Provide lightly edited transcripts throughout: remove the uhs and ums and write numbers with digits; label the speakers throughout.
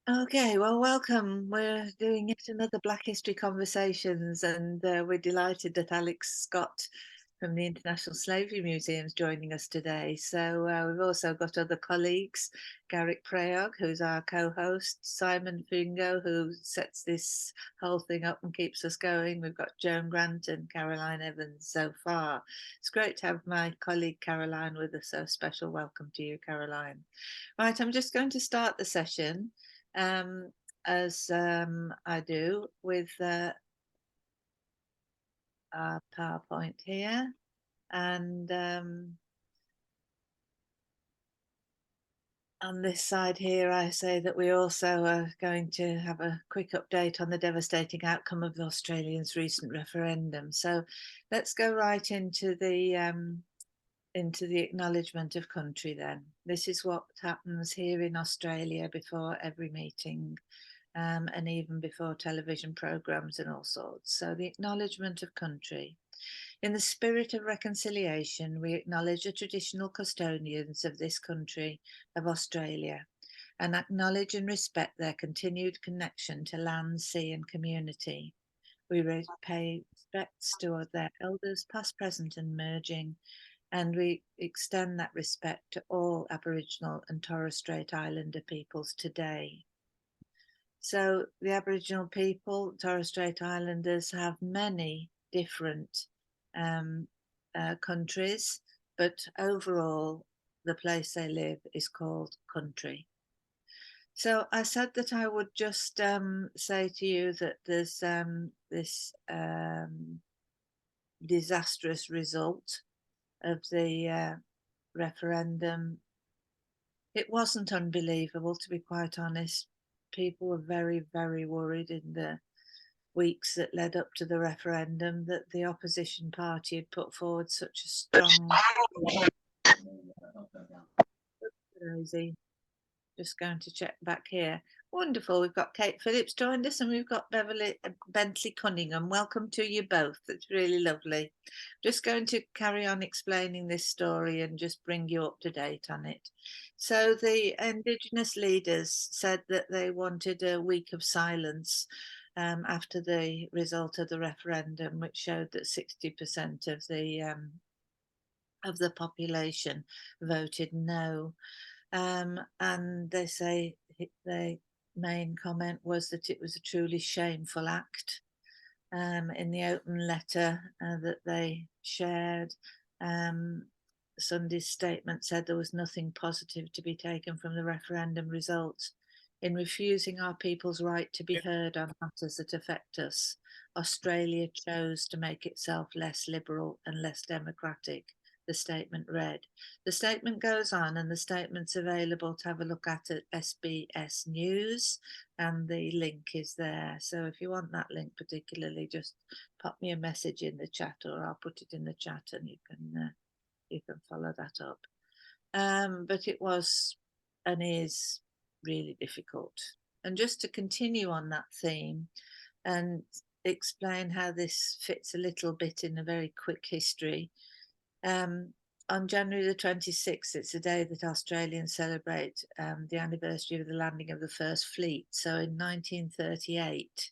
Speaker 1: Okay, well, welcome. We're doing yet another Black History Conversations, and we're delighted that Alex Scott from the International Slavery Museum is joining us today. So we've also got other colleagues, Garrick Prayog, who's our co-host, Simon Fungo, who sets this whole thing up and keeps us going. We've got Joan Grant and Caroline Evans so far. It's great to have my colleague Caroline with us, so a special welcome to you, Caroline. Right, I'm just going to start the session um, as I do with our PowerPoint here. And on this side here, I say that we also are going to have a quick update on the devastating outcome of Australia's recent referendum. So let's go right into the acknowledgement of country then. This is what happens here in Australia before every meeting. And even before television programs and all sorts. So the acknowledgement of country. In the spirit of reconciliation, we acknowledge the traditional custodians of this country of Australia and acknowledge and respect their continued connection to land, sea and community. We pay respects to their elders, past, present and emerging, and we extend that respect to all Aboriginal and Torres Strait Islander peoples today. So the Aboriginal people, Torres Strait Islanders, have many different countries, but overall, the place they live is called country. So I said that I would just say to you that there's this disastrous result of the referendum. It wasn't unbelievable, to be quite honest. People were very, very worried in the weeks that led up to the referendum that the opposition party had put forward such a strong. Rosie, just going to check back here. Wonderful. We've got Kate Phillips joined us and we've got Bentley Cunningham. Welcome to you both. It's really lovely. Just going to carry on explaining this story and just bring you up to date on it. So the Indigenous leaders said that they wanted a week of silence after the result of the referendum, which showed that 60% of the population voted no. And they say the main comment was that it was a truly shameful act. In the open letter that they shared, Sunday's statement said there was nothing positive to be taken from the referendum result. In refusing our people's right to be heard on matters that affect us, Australia chose to make itself less liberal and less democratic, the statement read. The statement goes on, and the statement's available to have a look at SBS News, and the link is there. So if you want that link particularly, just pop me a message in the chat, or I'll put it in the chat, and you can follow that up. But it was and is really difficult. And just to continue on that theme and explain how this fits a little bit in a very quick history. On January the 26th, it's a day that Australians celebrate the anniversary of the landing of the first fleet. So in 1938,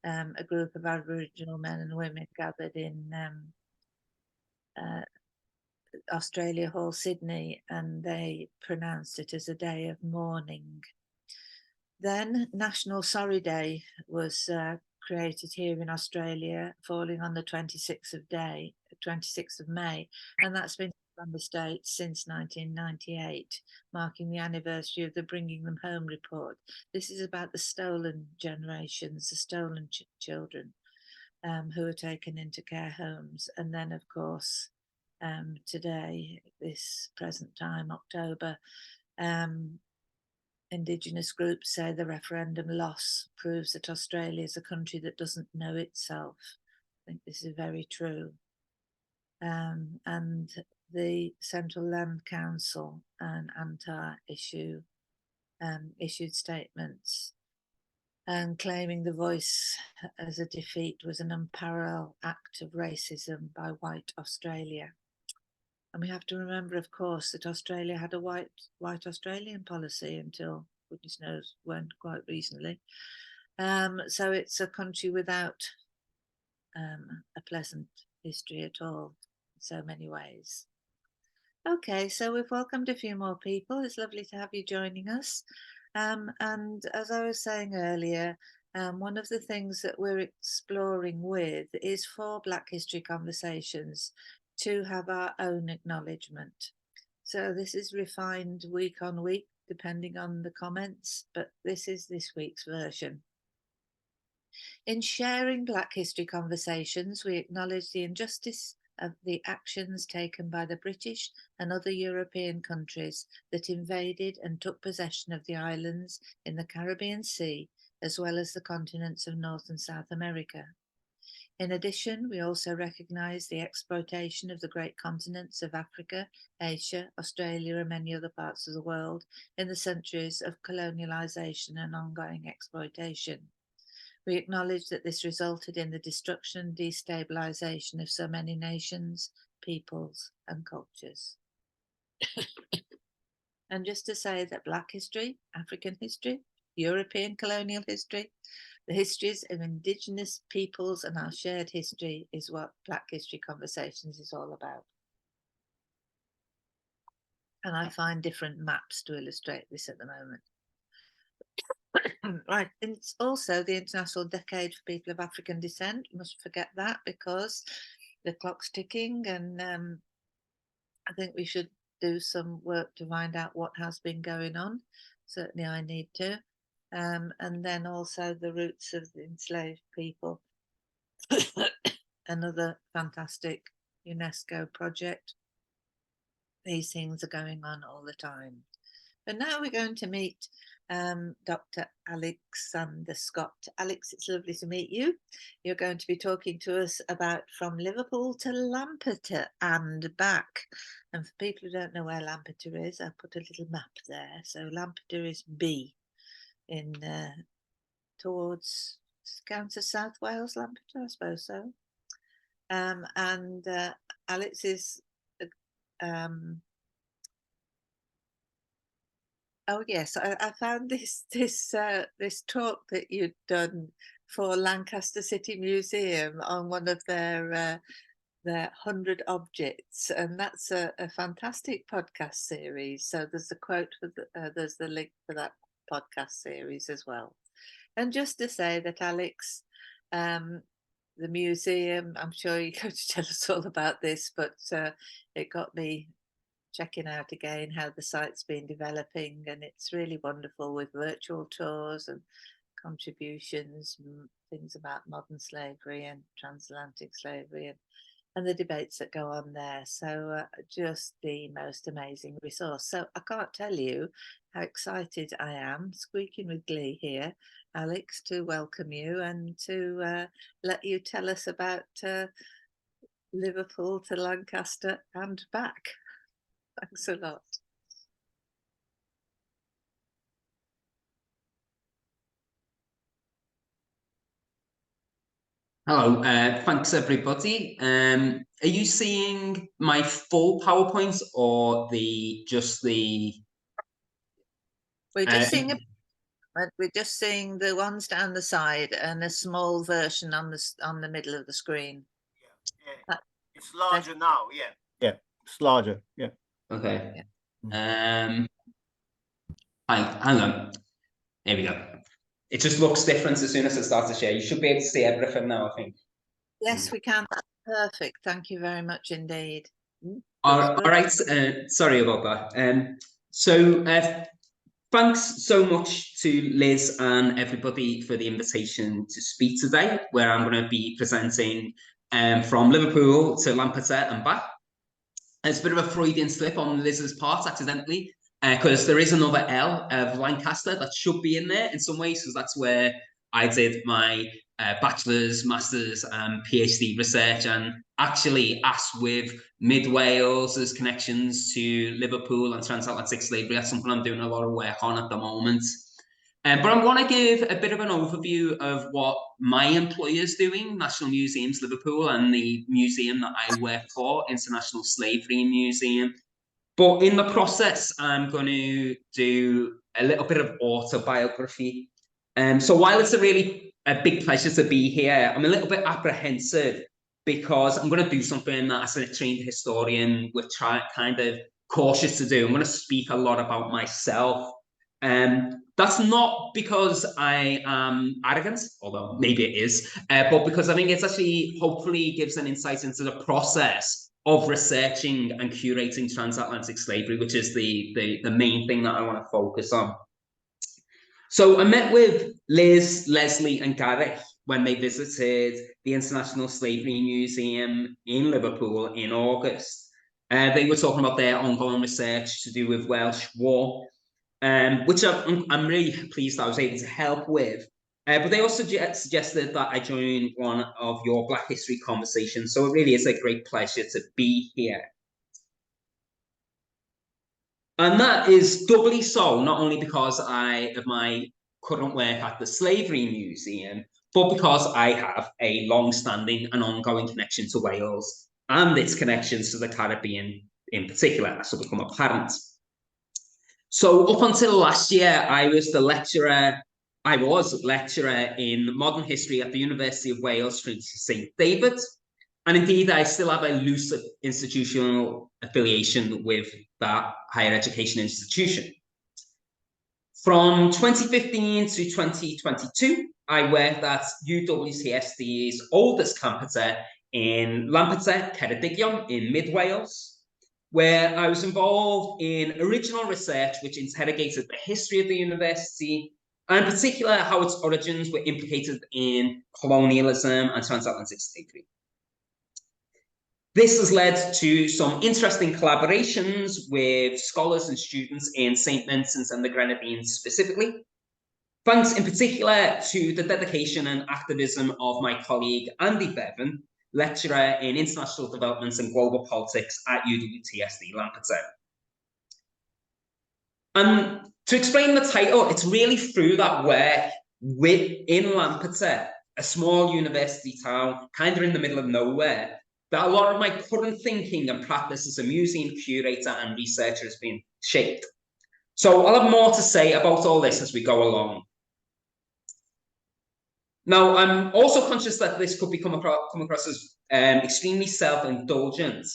Speaker 1: a group of Aboriginal men and women gathered in Australia Hall, Sydney, and they pronounced it as a day of mourning. Then National Sorry Day was created here in Australia, falling on the 26th of May, and that's been on the States since 1998, marking the anniversary of the Bringing Them Home report. This is about the stolen generations, the stolen children who are taken into care homes. And then, of course, today, this present time, October, Indigenous groups say the referendum loss proves that Australia is a country that doesn't know itself. I think this is very true. And the Central Land Council and ANTAR issued statements and claiming the voice as a defeat was an unparalleled act of racism by white Australia. And we have to remember, of course, that Australia had a white Australian policy until goodness knows when, quite recently. So it's a country without a pleasant history at all in so many ways. Okay, so we've welcomed a few more people. It's lovely to have you joining us. And as I was saying earlier, one of the things that we're exploring with is for Black History Conversations to have our own acknowledgement. So this is refined week on week, depending on the comments, but this is this week's version. In sharing Black History Conversations, we acknowledge the injustice of the actions taken by the British and other European countries that invaded and took possession of the islands in the Caribbean Sea, as well as the continents of North and South America. In addition, we also recognise the exploitation of the great continents of Africa, Asia, Australia, and many other parts of the world in the centuries of colonialisation and ongoing exploitation. We acknowledge that this resulted in the destruction and destabilisation of so many nations, peoples, and cultures. And just to say that Black history, African history, European colonial history, the histories of Indigenous peoples and our shared history is what Black History Conversations is all about. And I find different maps to illustrate this at the moment. Right, and it's also the International Decade for People of African Descent. You mustn't forget that, because the clock's ticking, and I think we should do some work to find out what has been going on. Certainly I need to. And then also the roots of the enslaved people. Another fantastic UNESCO project. These things are going on all the time. But now we're going to meet Dr. Alexander Scott. Alex, it's lovely to meet you. You're going to be talking to us about from Liverpool to Lampeter and back. And for people who don't know where Lampeter is, I've put a little map there. So Lampeter is B in towards counts as South Wales, Lampeter, I suppose so. And Alex is oh yes, I found this talk that you'd done for Lancaster City Museum on one of their 100 objects, and that's a fantastic podcast series. So there's a quote for there's the link for that podcast series as well. And just to say that Alex, the museum, I'm sure you're going to tell us all about this, but it got me checking out again how the site's been developing, and it's really wonderful with virtual tours and contributions, things about modern slavery and transatlantic slavery, and the debates that go on there. So just the most amazing resource. So I can't tell you how excited I am, squeaking with glee here, Alex, to welcome you and to let you tell us about Liverpool to Lancaster and back. Thanks a lot.
Speaker 2: Hello, thanks everybody. Are you seeing my full PowerPoint or just the?
Speaker 1: We're just seeing we're just seeing the ones down the side and a small version on the middle of the screen.
Speaker 3: Yeah. It's larger now. Yeah, it's larger. Yeah.
Speaker 2: Okay. Hang on. There we go. It just looks different as soon as it starts to share. You should be able to see everything now, I think.
Speaker 1: Yes, we can. That's perfect. Thank you very much indeed.
Speaker 2: All right. Sorry about that. So thanks so much to Liz and everybody for the invitation to speak today, where I'm going to be presenting from Liverpool to Lampeter and back. It's a bit of a Freudian slip on Liz's part, accidentally, because there is another L of Lancaster that should be in there in some ways, because that's where I did my bachelor's, master's, and PhD research, and actually, as with Mid Wales's connections to Liverpool and transatlantic slavery, that's something I'm doing a lot of work on at the moment. But I'm going to give a bit of an overview of what my employer's doing, National Museums Liverpool, and the museum that I work for, International Slavery Museum. But in the process, I'm going to do a little bit of autobiography. So while it's a big pleasure to be here, I'm a little bit apprehensive because I'm going to do something that, as a trained historian, we're kind of cautious to do. I'm going to speak a lot about myself. That's not because I am arrogant, although maybe it is, but because I think it's actually hopefully gives an insight into the process of researching and curating transatlantic slavery, which is the main thing that I want to focus on. So I met with Liz, Leslie, and Gareth when they visited the International Slavery Museum in Liverpool in August. They were talking about their ongoing research to do with Welsh War, which I'm really pleased I was able to help with. But they also suggested that I join one of your Black History conversations. So it really is a great pleasure to be here. And that is doubly so, not only because of my current work at the Slavery Museum, but because I have a long-standing and ongoing connection to Wales and its connections to the Caribbean in particular, as will become apparent. So up until last year, I was lecturer in modern history at the University of Wales, Trinity St David. And indeed, I still have a loose institutional affiliation with that higher education institution. From 2015 to 2022, I worked at UWTSD's oldest campus in Lampeter, Ceredigion in Mid Wales, where I was involved in original research which interrogated the history of the university, and in particular how its origins were implicated in colonialism and transatlantic slavery. This has led to some interesting collaborations with scholars and students in St. Vincent's and the Grenadines specifically, thanks in particular to the dedication and activism of my colleague Andy Bevan, lecturer in international developments and global politics at UWTSD Lampeter. And to explain the title, it's really through that work in Lampeter, a small university town, kind of in the middle of nowhere, that a lot of my current thinking and practice as a museum curator and researcher has been shaped. So I'll have more to say about all this as we go along. Now, I'm also conscious that this could come across as extremely self-indulgent,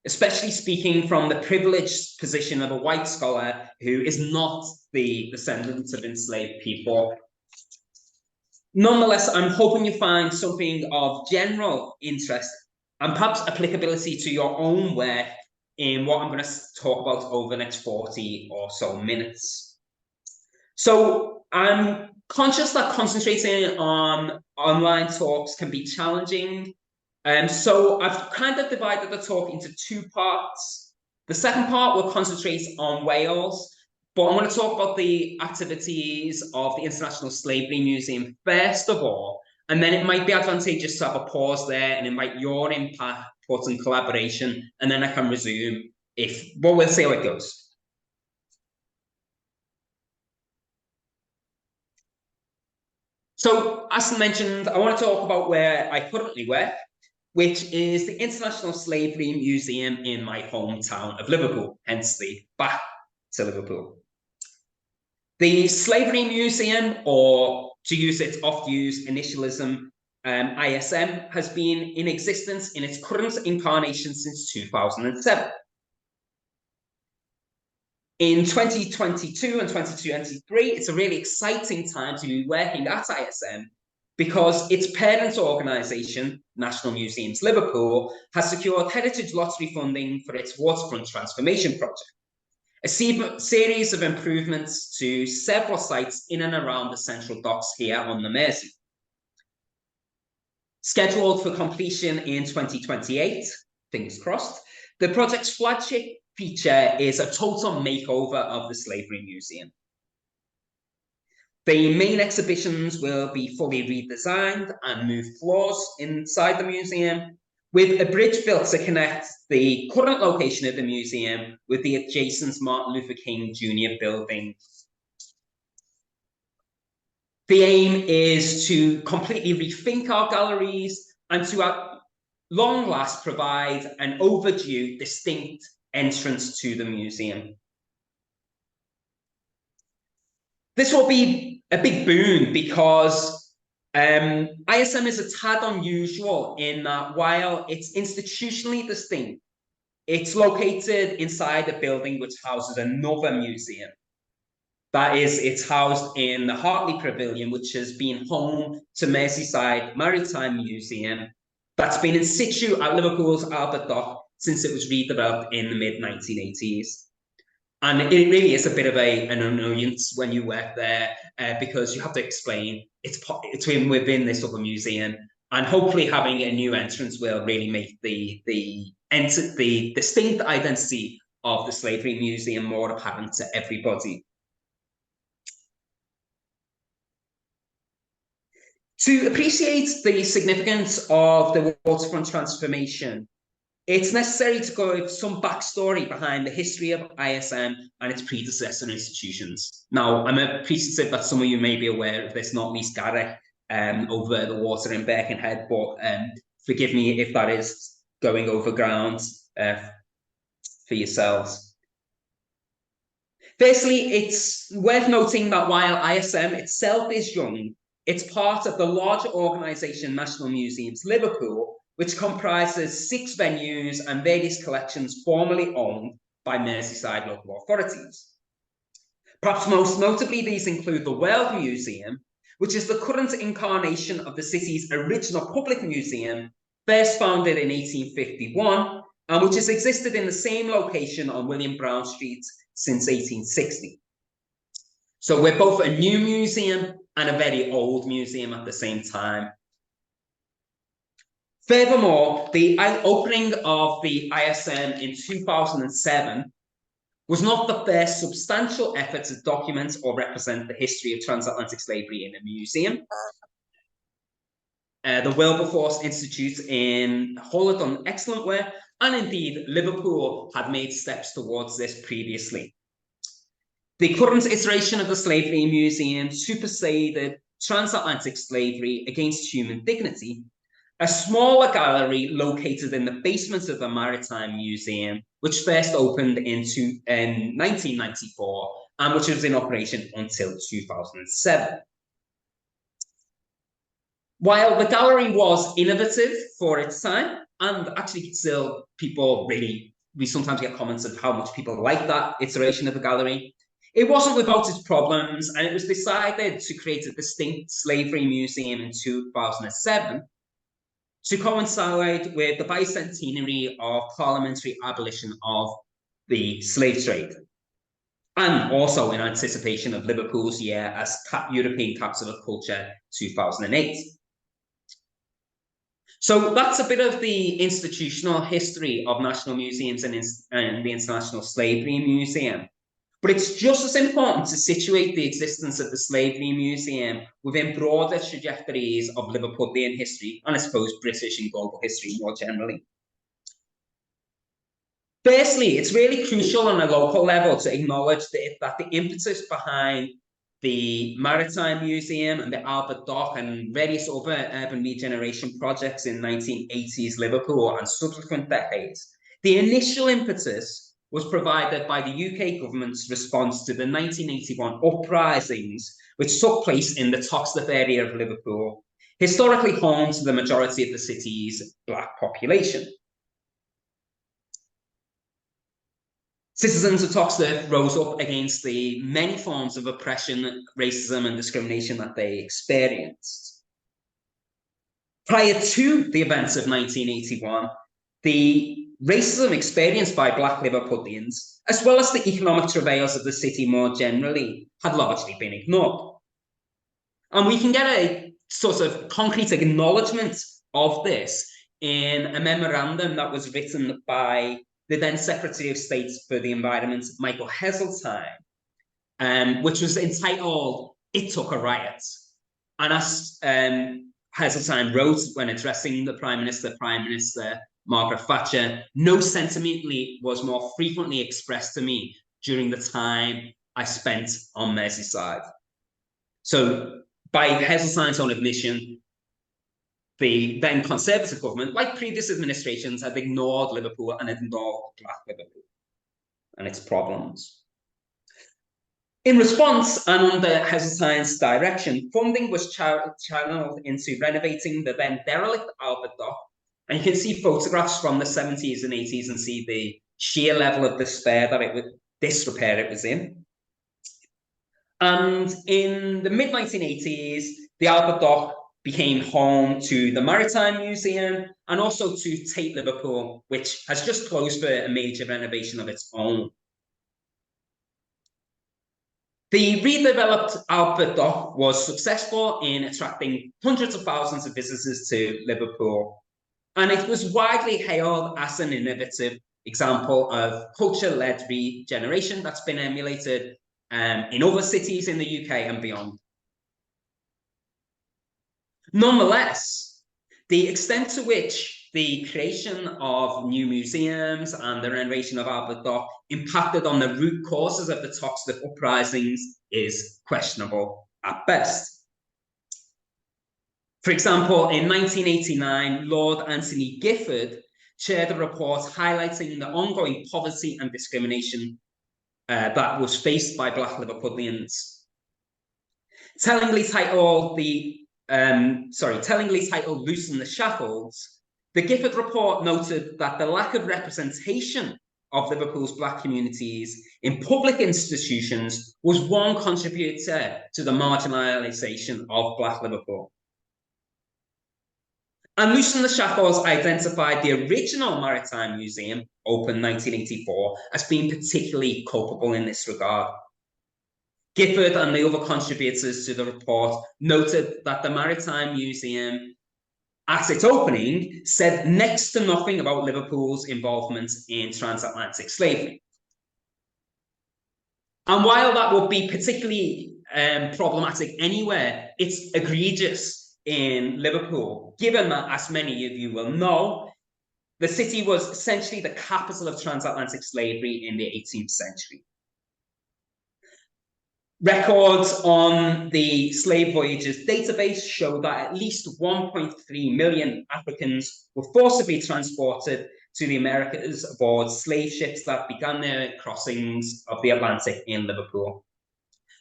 Speaker 2: especially speaking from the privileged position of a white scholar who is not the descendant of enslaved people. Nonetheless, I'm hoping you find something of general interest and perhaps applicability to your own work in what I'm going to talk about over the next 40 or so minutes. So I'm conscious that concentrating on online talks can be challenging. So I've kind of divided the talk into two parts. The second part will concentrate on Wales, but I'm going to talk about the activities of the International Slavery Museum first of all, and then it might be advantageous to have a pause there and invite your input and collaboration, and then I can resume we'll see how it goes. So, as mentioned, I want to talk about where I currently work, which is the International Slavery Museum in my hometown of Liverpool, hence the back to Liverpool. The Slavery Museum, or to use its oft-used initialism, ISM, has been in existence in its current incarnation since 2007. In 2022 and 2023, it's a really exciting time to be working at ISM because its parent organisation, National Museums Liverpool, has secured Heritage Lottery funding for its waterfront transformation project, a series of improvements to several sites in and around the central docks here on the Mersey. Scheduled for completion in 2028, fingers crossed, the project's flagship feature is a total makeover of the Slavery Museum. The main exhibitions will be fully redesigned and move floors inside the museum, with a bridge built to connect the current location of the museum with the adjacent Martin Luther King Jr. building. The aim is to completely rethink our galleries and to, at long last, provide an overdue, distinct entrance to the museum. This will be a big boon because ISM is a tad unusual in that while it's institutionally distinct, it's located inside a building which houses another museum. That is, it's housed in the Hartley Pavilion, which has been home to Merseyside Maritime Museum, that's been in situ at Liverpool's Albert Dock since it was redeveloped in the mid-1980s. And it really is a bit of an annoyance when you work there because you have to explain it's within this other museum, and hopefully having a new entrance will really make the distinct identity of the Slavery Museum more apparent to everybody. To appreciate the significance of the waterfront transformation, it's necessary to go with some backstory behind the history of ISM and its predecessor institutions. Now, I'm appreciative that some of you may be aware of this, not least Gareth, over the water in Birkenhead, but forgive me if that is going over ground for yourselves. Firstly, it's worth noting that while ISM itself is young, it's part of the larger organisation National Museums Liverpool, which comprises 6 venues and various collections formerly owned by Merseyside local authorities. Perhaps most notably, these include the World Museum, which is the current incarnation of the city's original public museum, first founded in 1851, and which has existed in the same location on William Brown Street since 1860. So we're both a new museum and a very old museum at the same time. Furthermore, the opening of the ISM in 2007 was not the first substantial effort to document or represent the history of transatlantic slavery in a museum. The Wilberforce Institute in Hull had done excellent work, and indeed Liverpool had made steps towards this previously. The current iteration of the Slavery Museum superseded transatlantic slavery against human dignity, a smaller gallery located in the basement of the Maritime Museum, which first opened in 1994 and which was in operation until 2007. While the gallery was innovative for its time, and actually still we sometimes get comments of how much people like that iteration of the gallery, it wasn't without its problems, and it was decided to create a distinct slavery museum in 2007 to coincide with the bicentenary of parliamentary abolition of the slave trade, and also in anticipation of Liverpool's year as European Capital of Culture 2008. So that's a bit of the institutional history of national museums and the International Slavery Museum. But it's just as important to situate the existence of the Slavery Museum within broader trajectories of Liverpudlian history, and I suppose British and global history more generally. Firstly, it's really crucial on a local level to acknowledge that the impetus behind the Maritime Museum and the Albert Dock and various other urban regeneration projects in 1980s Liverpool and subsequent decades, the initial impetus was provided by the UK government's response to the 1981 uprisings, which took place in the Toxteth area of Liverpool, historically home to the majority of the city's Black population. Citizens of Toxteth rose up against the many forms of oppression, racism, and discrimination that they experienced. Prior to the events of 1981, the racism experienced by Black Liverpudlians, as well as the economic travails of the city more generally, had largely been ignored. And we can get a sort of concrete acknowledgement of this in a memorandum that was written by the then Secretary of State for the Environment, Michael Heseltine, which was entitled, "It Took a Riot." And as Heseltine wrote when addressing the Prime Minister Margaret Thatcher, "No sentiment was more frequently expressed to me during the time I spent on Merseyside." So by Heseltine's own admission, the then Conservative government, like previous administrations, had ignored Liverpool and ignored Black Liverpool and its problems. In response, and under Heseltine's direction, funding was channeled into renovating the then derelict Albert Dock. And you can see photographs from the 70s and 80s and see the sheer level of despair that disrepair it was in. And in the mid-1980s, the Albert Dock became home to the Maritime Museum and also to Tate Liverpool, which has just closed for a major renovation of its own. The redeveloped Albert Dock was successful in attracting hundreds of thousands of visitors to Liverpool, and it was widely hailed as an innovative example of culture-led regeneration that's been emulated in other cities in the UK and beyond. Nonetheless, the extent to which the creation of new museums and the renovation of Albert Dock impacted on the root causes of the toxic uprisings is questionable at best. For example, in 1989, Lord Anthony Gifford chaired a report highlighting the ongoing poverty and discrimination that was faced by Black Liverpudlians. Tellingly titled Loosen the Shackles, the Gifford report noted that the lack of representation of Liverpool's Black communities in public institutions was one contributor to the marginalisation of Black Liverpool. And Loosen the Shackles identified the original Maritime Museum, opened 1984, as being particularly culpable in this regard. Gifford and the other contributors to the report noted that the Maritime Museum, at its opening, said next to nothing about Liverpool's involvement in transatlantic slavery. And while that would be particularly problematic anywhere, it's egregious in Liverpool, given that, as many of you will know, the city was essentially the capital of transatlantic slavery in the 18th century. Records on the slave voyages database show that at least 1.3 million Africans were forcibly transported to the Americas aboard slave ships that began their crossings of the Atlantic in Liverpool.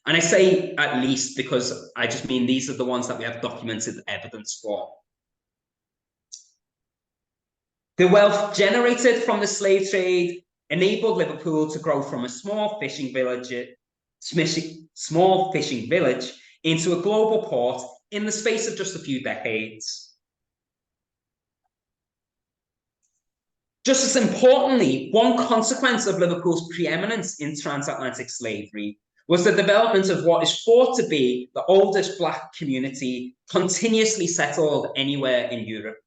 Speaker 2: And I say at least because I just mean these are the ones that we have documented evidence for. The wealth generated from the slave trade enabled Liverpool to grow from a small fishing village into a global port in the space of just a few decades. Just as importantly, one consequence of Liverpool's preeminence in transatlantic slavery was the development of what is thought to be the oldest Black community continuously settled anywhere in Europe,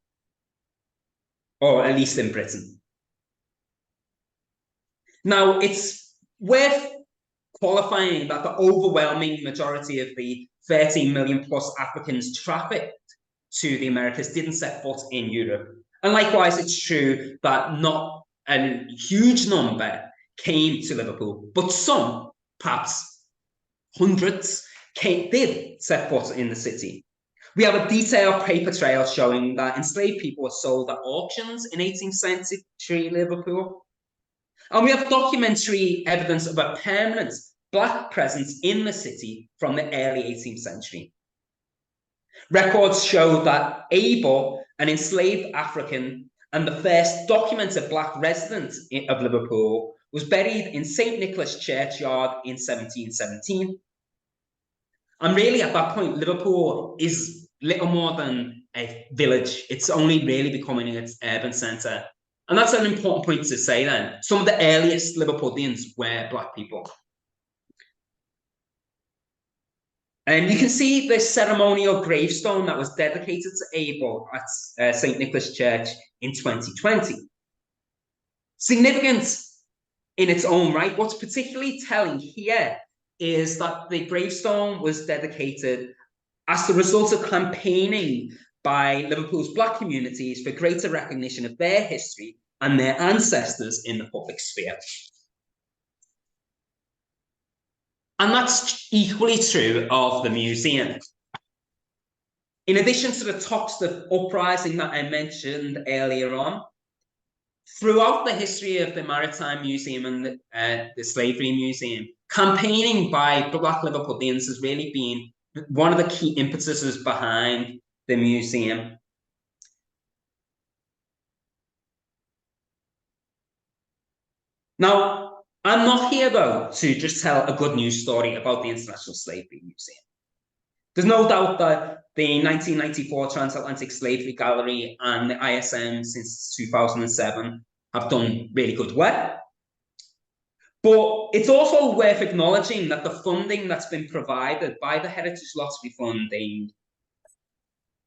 Speaker 2: or at least in Britain. Now, it's worth qualifying that the overwhelming majority of the 13 million plus Africans trafficked to the Americas didn't set foot in Europe. And likewise, it's true that not a huge number came to Liverpool, but some, perhaps hundreds, did set foot in the city. We have a detailed paper trail showing that enslaved people were sold at auctions in 18th century Liverpool. And we have documentary evidence of a permanent Black presence in the city from the early 18th century. Records show that Abel, an enslaved African and the first documented Black resident of Liverpool, was buried in St. Nicholas Churchyard in 1717. And really, at that point, Liverpool is little more than a village. It's only really becoming its urban centre. And that's an important point to say then. Some of the earliest Liverpudlians were Black people. And you can see this ceremonial gravestone that was dedicated to Abel at St. Nicholas Church in 2020. Significant in its own right, what's particularly telling here is that the gravestone was dedicated as the result of campaigning by Liverpool's Black communities for greater recognition of their history and their ancestors in the public sphere. And that's equally true of the museum. In addition to the Toxteth uprising that I mentioned earlier on, throughout the history of the Maritime Museum and the Slavery Museum, campaigning by Black Liverpudlians has really been one of the key impetuses behind the museum. Now, I'm not here, though, to just tell a good news story about the International Slavery Museum. There's no doubt that the 1994 Transatlantic Slavery Gallery and the ISM since 2007 have done really good work. But it's also worth acknowledging that the funding that's been provided by the Heritage Lottery funding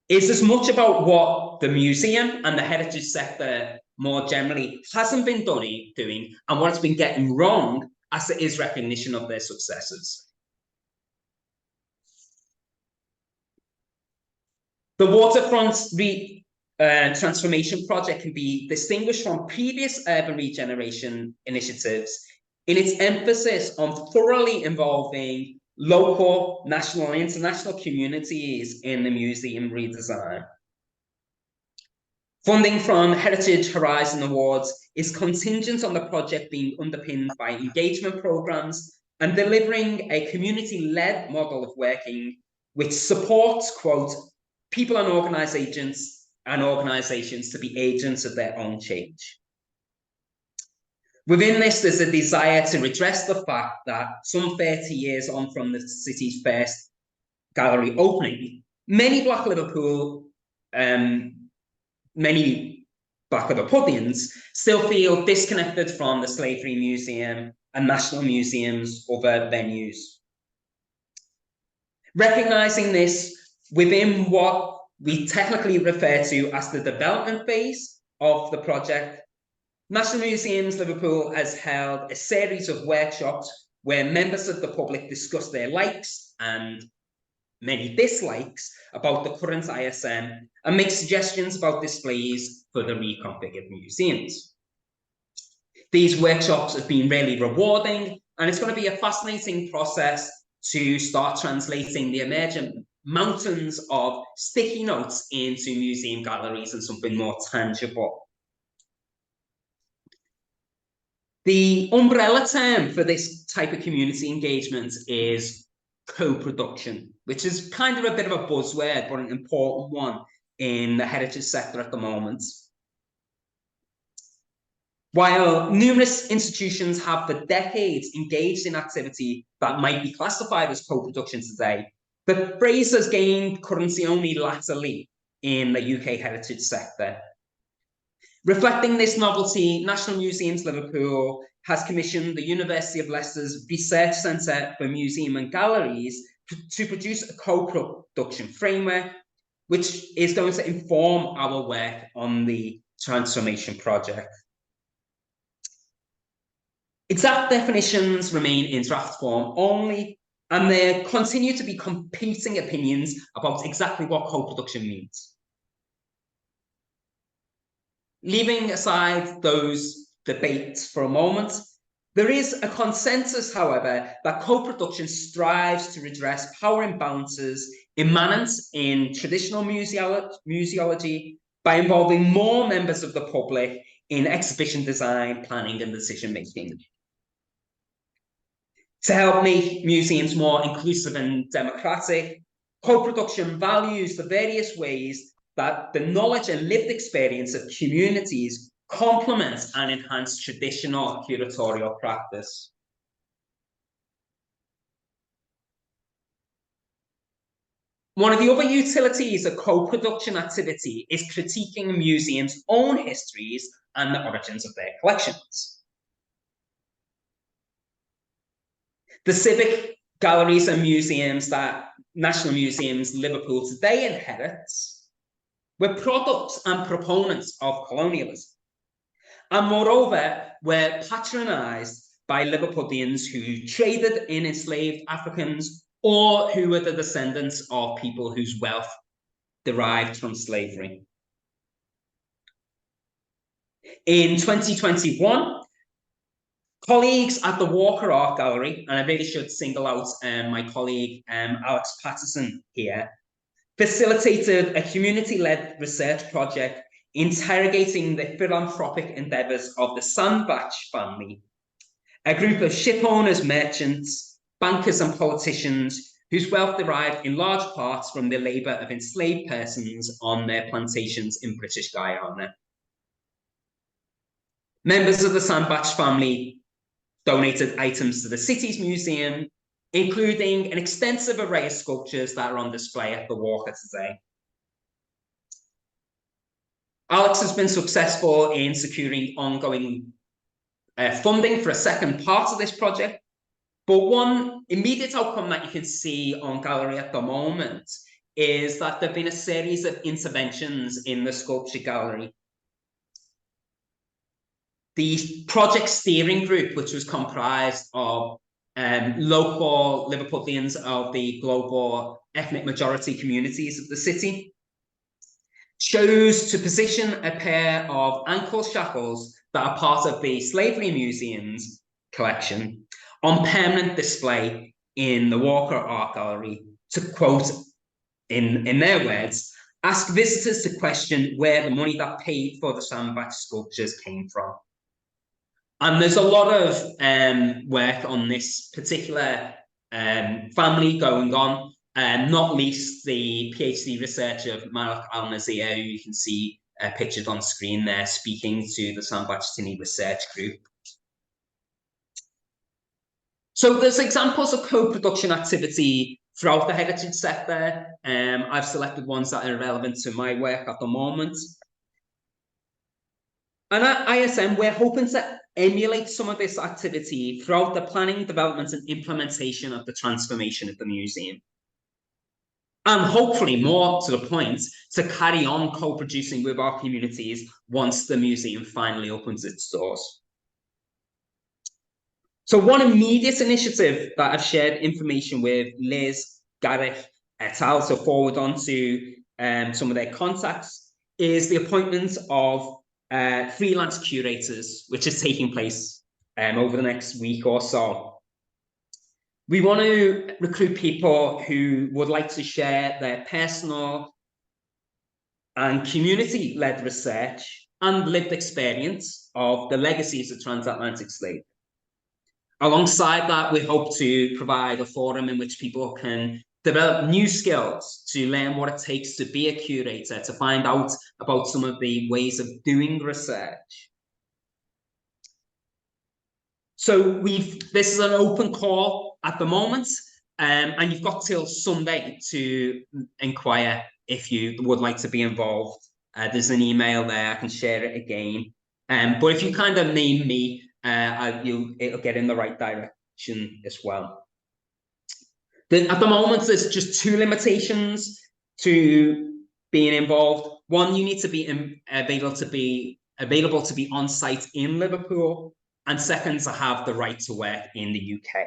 Speaker 2: is as much about what the museum and the heritage sector more generally hasn't been doing and what it's been getting wrong as it is recognition of their successes. The waterfront transformation project can be distinguished from previous urban regeneration initiatives in its emphasis on thoroughly involving local, national, and international communities in the museum redesign. Funding from Heritage Horizon Awards is contingent on the project being underpinned by engagement programs and delivering a community-led model of working which supports, quote, people and organizations to be agents of their own change. Within this, there's a desire to redress the fact that some 30 years on from the city's first gallery opening, many Black Liverpudlians still feel disconnected from the Slavery Museum and National Museum's other venues. Recognizing this within what we technically refer to as the development phase of the project, National Museums Liverpool has held a series of workshops where members of the public discuss their likes and many dislikes about the current ISM and make suggestions about displays for the reconfigured museums. These workshops have been really rewarding, and it's going to be a fascinating process to start translating the emergent mountains of sticky notes into museum galleries and something more tangible. The umbrella term for this type of community engagement is co-production, which is kind of a bit of a buzzword, but an important one in the heritage sector at the moment. While numerous institutions have for decades engaged in activity that might be classified as co-production today, the phrase has gained currency only latterly in the UK heritage sector. Reflecting this novelty, National Museums Liverpool has commissioned the University of Leicester's Research Centre for Museum and Galleries to produce a co-production framework, which is going to inform our work on the transformation project. Exact definitions remain in draft form only, and there continue to be competing opinions about exactly what co-production means. Leaving aside those debates for a moment, there is a consensus, however, that co-production strives to redress power imbalances immanent in traditional museology by involving more members of the public in exhibition design, planning, and decision-making. To help make museums more inclusive and democratic, co-production values the various ways that the knowledge and lived experience of communities complement and enhance traditional curatorial practice. One of the other utilities of co-production activity is critiquing a museum's own histories and the origins of their collections. The civic galleries and museums that National Museums Liverpool today inherits were products and proponents of colonialism, and moreover were patronised by Liverpudlians who traded in enslaved Africans or who were the descendants of people whose wealth derived from slavery. In 2021, colleagues at the Walker Art Gallery, and I really should single out my colleague Alex Patterson here, facilitated a community-led research project interrogating the philanthropic endeavours of the Sandbach family, a group of ship owners, merchants, bankers and politicians whose wealth derived in large parts from the labour of enslaved persons on their plantations in British Guyana. Members of the Sandbach family donated items to the city's museum, including an extensive array of sculptures that are on display at the Walker today. Alex has been successful in securing ongoing funding for a second part of this project, but one immediate outcome that you can see on gallery at the moment is that there have been a series of interventions in the sculpture gallery. The project steering group, which was comprised of local Liverpoolians of the global ethnic majority communities of the city, chose to position a pair of ankle shackles that are part of the Slavery Museum's collection on permanent display in the Walker Art Gallery to, quote, in their words, ask visitors to question where the money that paid for the Sandbach sculptures came from. And there's a lot of work on this particular family going on, not least the PhD researcher of Malik Al-Nazir, who you can see pictured on screen there, speaking to the Sandbach Tini Research Group. So there's examples of co-production activity throughout the heritage sector. I've selected ones that are relevant to my work at the moment. And at ISM, we're hoping to emulate some of this activity throughout the planning, development, and implementation of the transformation of the museum. And hopefully, more to the point, to carry on co-producing with our communities once the museum finally opens its doors. So one immediate initiative that I've shared information with Liz, Gareth, et al. To forward on to some of their contacts is the appointment of freelance curators, which is taking place over the next week or so. We want to recruit people who would like to share their personal and community-led research and lived experience of the legacies of transatlantic slavery. Alongside that, we hope to provide a forum in which people can develop new skills to learn what it takes to be a curator, to find out about some of the ways of doing research. So this is an open call at the moment, and you've got till Sunday to inquire if you would like to be involved. There's an email there, I can share it again. But if you kind of name me, it'll get in the right direction as well. At the moment, there's just two limitations to being involved. One, you need to be available to be on site in Liverpool, and second, to have the right to work in the UK.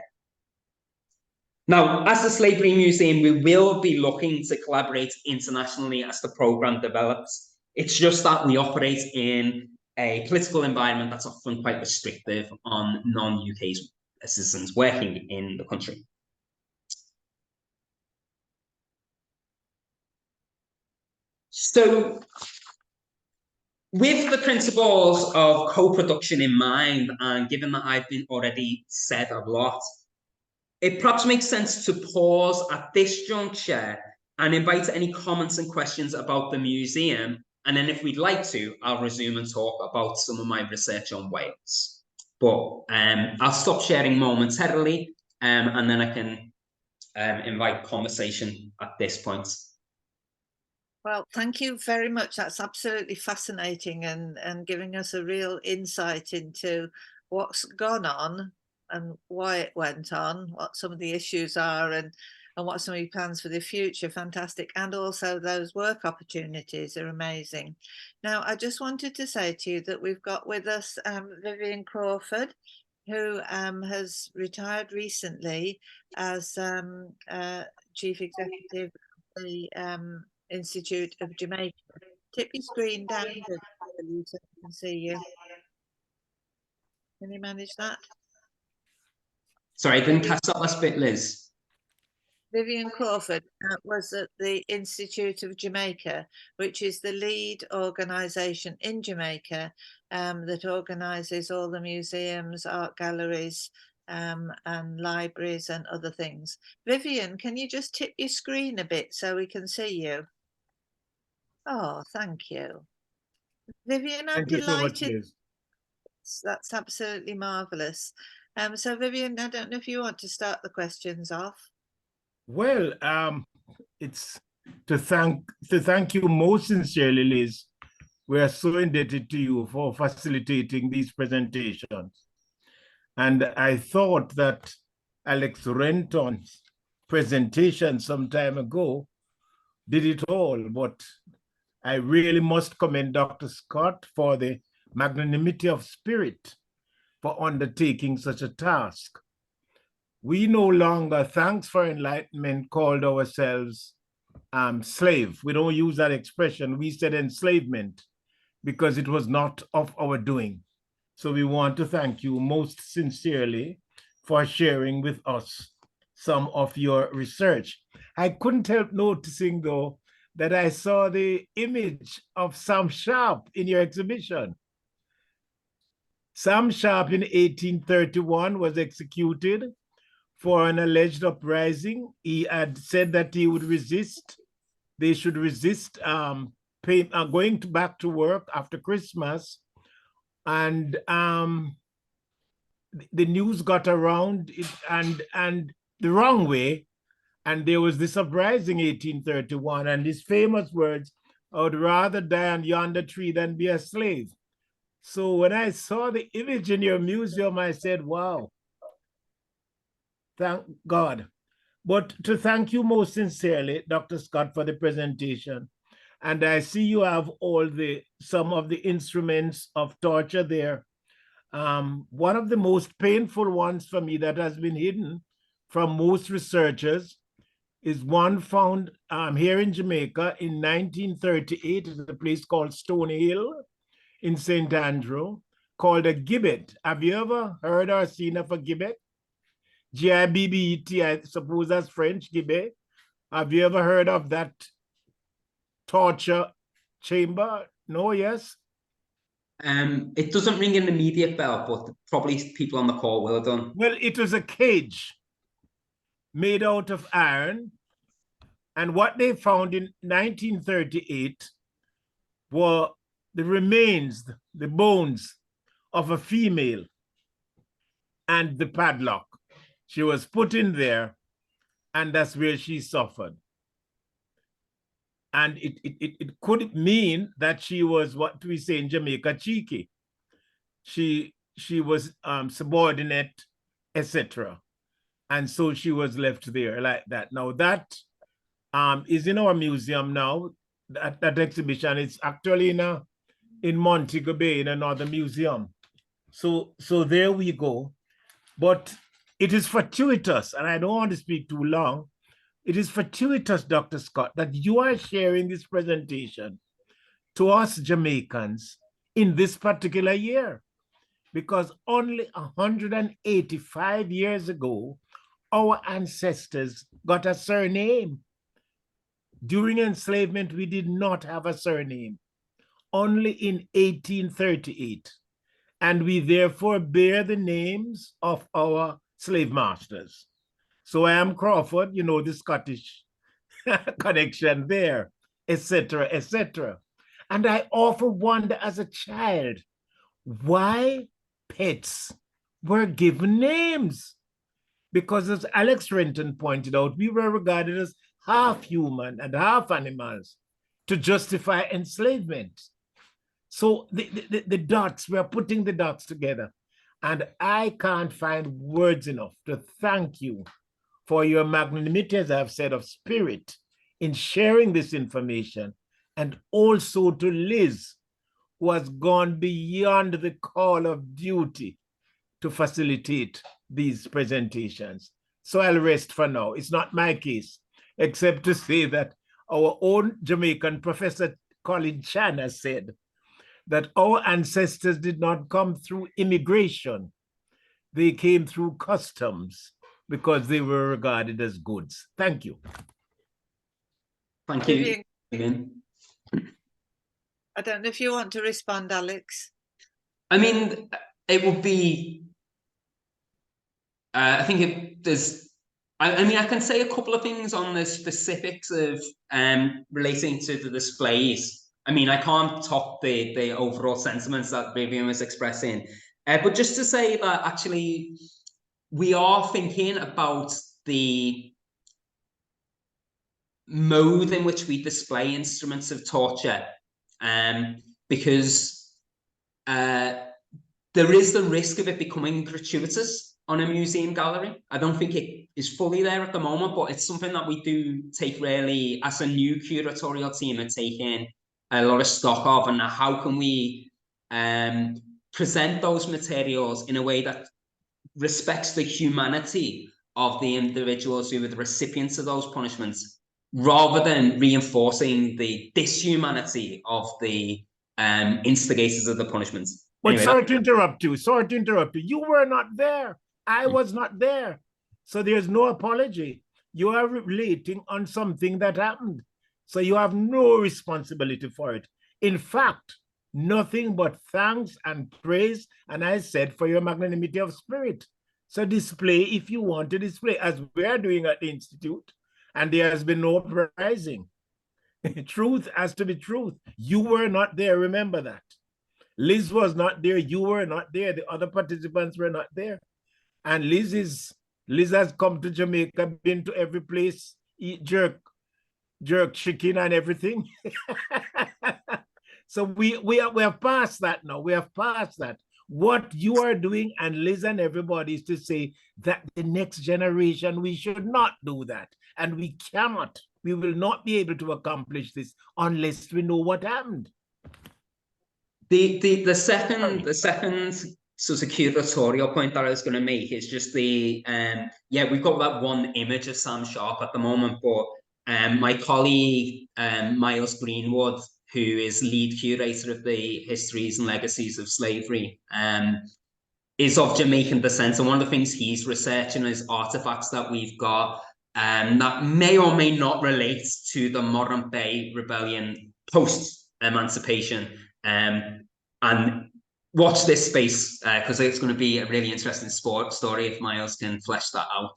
Speaker 2: Now, as the Slavery Museum, we will be looking to collaborate internationally as the programme develops. It's just that we operate in a political environment that's often quite restrictive on non-UK citizens working in the country. So, with the principles of co-production in mind, and given that I've already said a lot, it perhaps makes sense to pause at this juncture and invite any comments and questions about the museum. And then if we'd like to, I'll resume and talk about some of my research on Wales. But I'll stop sharing momentarily, and then I can invite conversation at this point.
Speaker 1: Well, thank you very much. That's absolutely fascinating and giving us a real insight into what's gone on and why it went on, what some of the issues are, and what some of your plans for the future. Fantastic. And also those work opportunities are amazing. Now, I just wanted to say to you that we've got with us Vivian Crawford, who has retired recently as Chief Executive of the Institute of Jamaica. Tip your screen down so I can see you. Can you manage that?
Speaker 2: Sorry, I didn't catch that last bit, Liz.
Speaker 1: Vivian Crawford was at the Institute of Jamaica, which is the lead organisation in Jamaica that organises all the museums, art galleries, and libraries and other things. Vivian, can you just tip your screen a bit so we can see you? Oh, thank you. Vivian, I'm
Speaker 4: Thank you so much,
Speaker 1: delighted.
Speaker 4: Liz.
Speaker 1: That's absolutely marvellous. So Vivian, I don't know if you want to start the questions off.
Speaker 4: Well, it's to thank you most sincerely, Liz. We are so indebted to you for facilitating these presentations. And I thought that Alex Renton's presentation some time ago did it all, but I really must commend Dr. Scott for the magnanimity of spirit for undertaking such a task. We no longer, thanks for enlightenment, called ourselves slave. We don't use that expression. We said enslavement because it was not of our doing. So we want to thank you most sincerely for sharing with us some of your research. I couldn't help noticing, though, that I saw the image of Sam Sharp in your exhibition. Sam Sharp in 1831 was executed for an alleged uprising. He had said that he would resist. They should resist going back to work after Christmas. And the news got around it and the wrong way. And there was this uprising 1831. And his famous words, I would rather die on yonder tree than be a slave. So when I saw the image in your museum, I said, wow, thank God. But to thank you most sincerely, Dr. Scott, for the presentation. And I see you have some of the instruments of torture there. One of the most painful ones for me that has been hidden from most researchers is one found here in Jamaica in 1938 at a place called Stone Hill in St. Andrew, called a gibbet. Have you ever heard or seen of a gibbet? Gibbet, I suppose that's French, gibbet. Have you ever heard of that torture chamber? No, yes?
Speaker 2: It doesn't ring an immediate bell, but probably people on the call will have done.
Speaker 4: Well, it was a cage made out of iron. And what they found in 1938 were the remains, the bones of a female and the padlock. She was put in there, and that's where she suffered. And it could mean that she was, what we say in Jamaica, cheeky. She was subordinate, etc. And so she was left there like that. Now that is in our museum now. That exhibition is actually in Montego Bay in another museum. So there we go. But it is fortuitous, and I don't want to speak too long. It is fortuitous, Dr. Scott, that you are sharing this presentation to us Jamaicans in this particular year, because only 185 years ago, our ancestors got a surname. During enslavement, we did not have a surname, only in 1838. And we therefore bear the names of our slave masters. So I am Crawford, you know, the Scottish connection there, etc., etc. And I often wonder as a child, why pets were given names? Because as Alex Renton pointed out, we were regarded as half human and half animals to justify enslavement. So the dots, we are putting the dots together. And I can't find words enough to thank you for your magnanimity, as I've said, of spirit in sharing this information, and also to Liz, who has gone beyond the call of duty to facilitate these presentations. So I'll rest for now. It's not my case, except to say that our own Jamaican Professor Colin Chan has said that our ancestors did not come through immigration. They came through customs, because they were regarded as goods. Thank you.
Speaker 2: Thank you.
Speaker 1: Vivian,
Speaker 2: Vivian.
Speaker 1: I don't know if you want to respond, Alex.
Speaker 2: I mean, it would be. I think there's. I mean, I can say a couple of things on the specifics of relating to the displays. I mean, I can't top the overall sentiments that Vivian was expressing, but just to say that actually we are thinking about the mode in which we display instruments of torture, because there is the risk of it becoming gratuitous on a museum gallery. I don't think it is fully there at the moment, but it's something that we do take really, as a new curatorial team, are taking a lot of stock of, and how can we present those materials in a way that respects the humanity of the individuals who were the recipients of those punishments, rather than reinforcing the dishumanity of the instigators of the punishments.
Speaker 4: But
Speaker 2: anyway,
Speaker 4: sorry to interrupt you. Sorry to interrupt you. You were not there. I was not there. So there's no apology. You are relating on something that happened. So you have no responsibility for it. In fact, nothing but thanks and praise, and I said, for your magnanimity of spirit. So display if you want to display, as we are doing at the Institute, and there has been no uprising. Truth has to be truth. You were not there, remember that. Liz was not there, you were not there, the other participants were not there. And Liz has come to Jamaica, been to every place, eat jerk chicken and everything. So we have passed that now. We have passed that. What you are doing, and Liz and everybody, is to say that the next generation, we should not do that. And we cannot. We will not be able to accomplish this unless we know what happened.
Speaker 2: The second sort of curatorial point that I was going to make is just we've got that one image of Sam Sharp at the moment, but my colleague Miles Greenwood, who is lead curator of the Histories and Legacies of Slavery, is of Jamaican descent, and one of the things he's researching is artifacts that we've got that may or may not relate to the Modern Bay Rebellion post-emancipation. And watch this space, because it's going to be a really interesting story if Miles can flesh that out.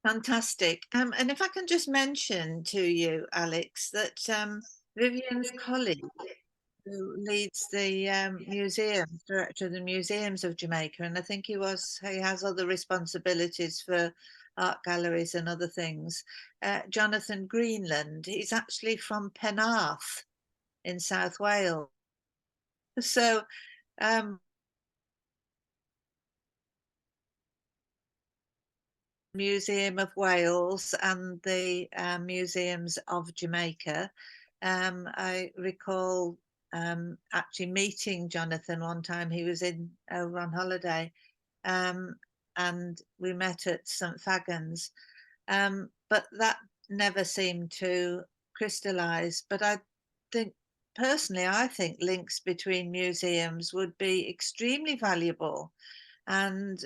Speaker 1: Fantastic. And if I can just mention to you, Alex, that Vivian's colleague, who leads the museum, director of the Museums of Jamaica, and I think he has other responsibilities for art galleries and other things, Jonathan Greenland, he's actually from Penarth in South Wales. So Museum of Wales and the Museums of Jamaica. I recall actually meeting Jonathan one time. He was over on holiday, and we met at St Fagans, but that never seemed to crystallize. But I think personally, I think links between museums would be extremely valuable, and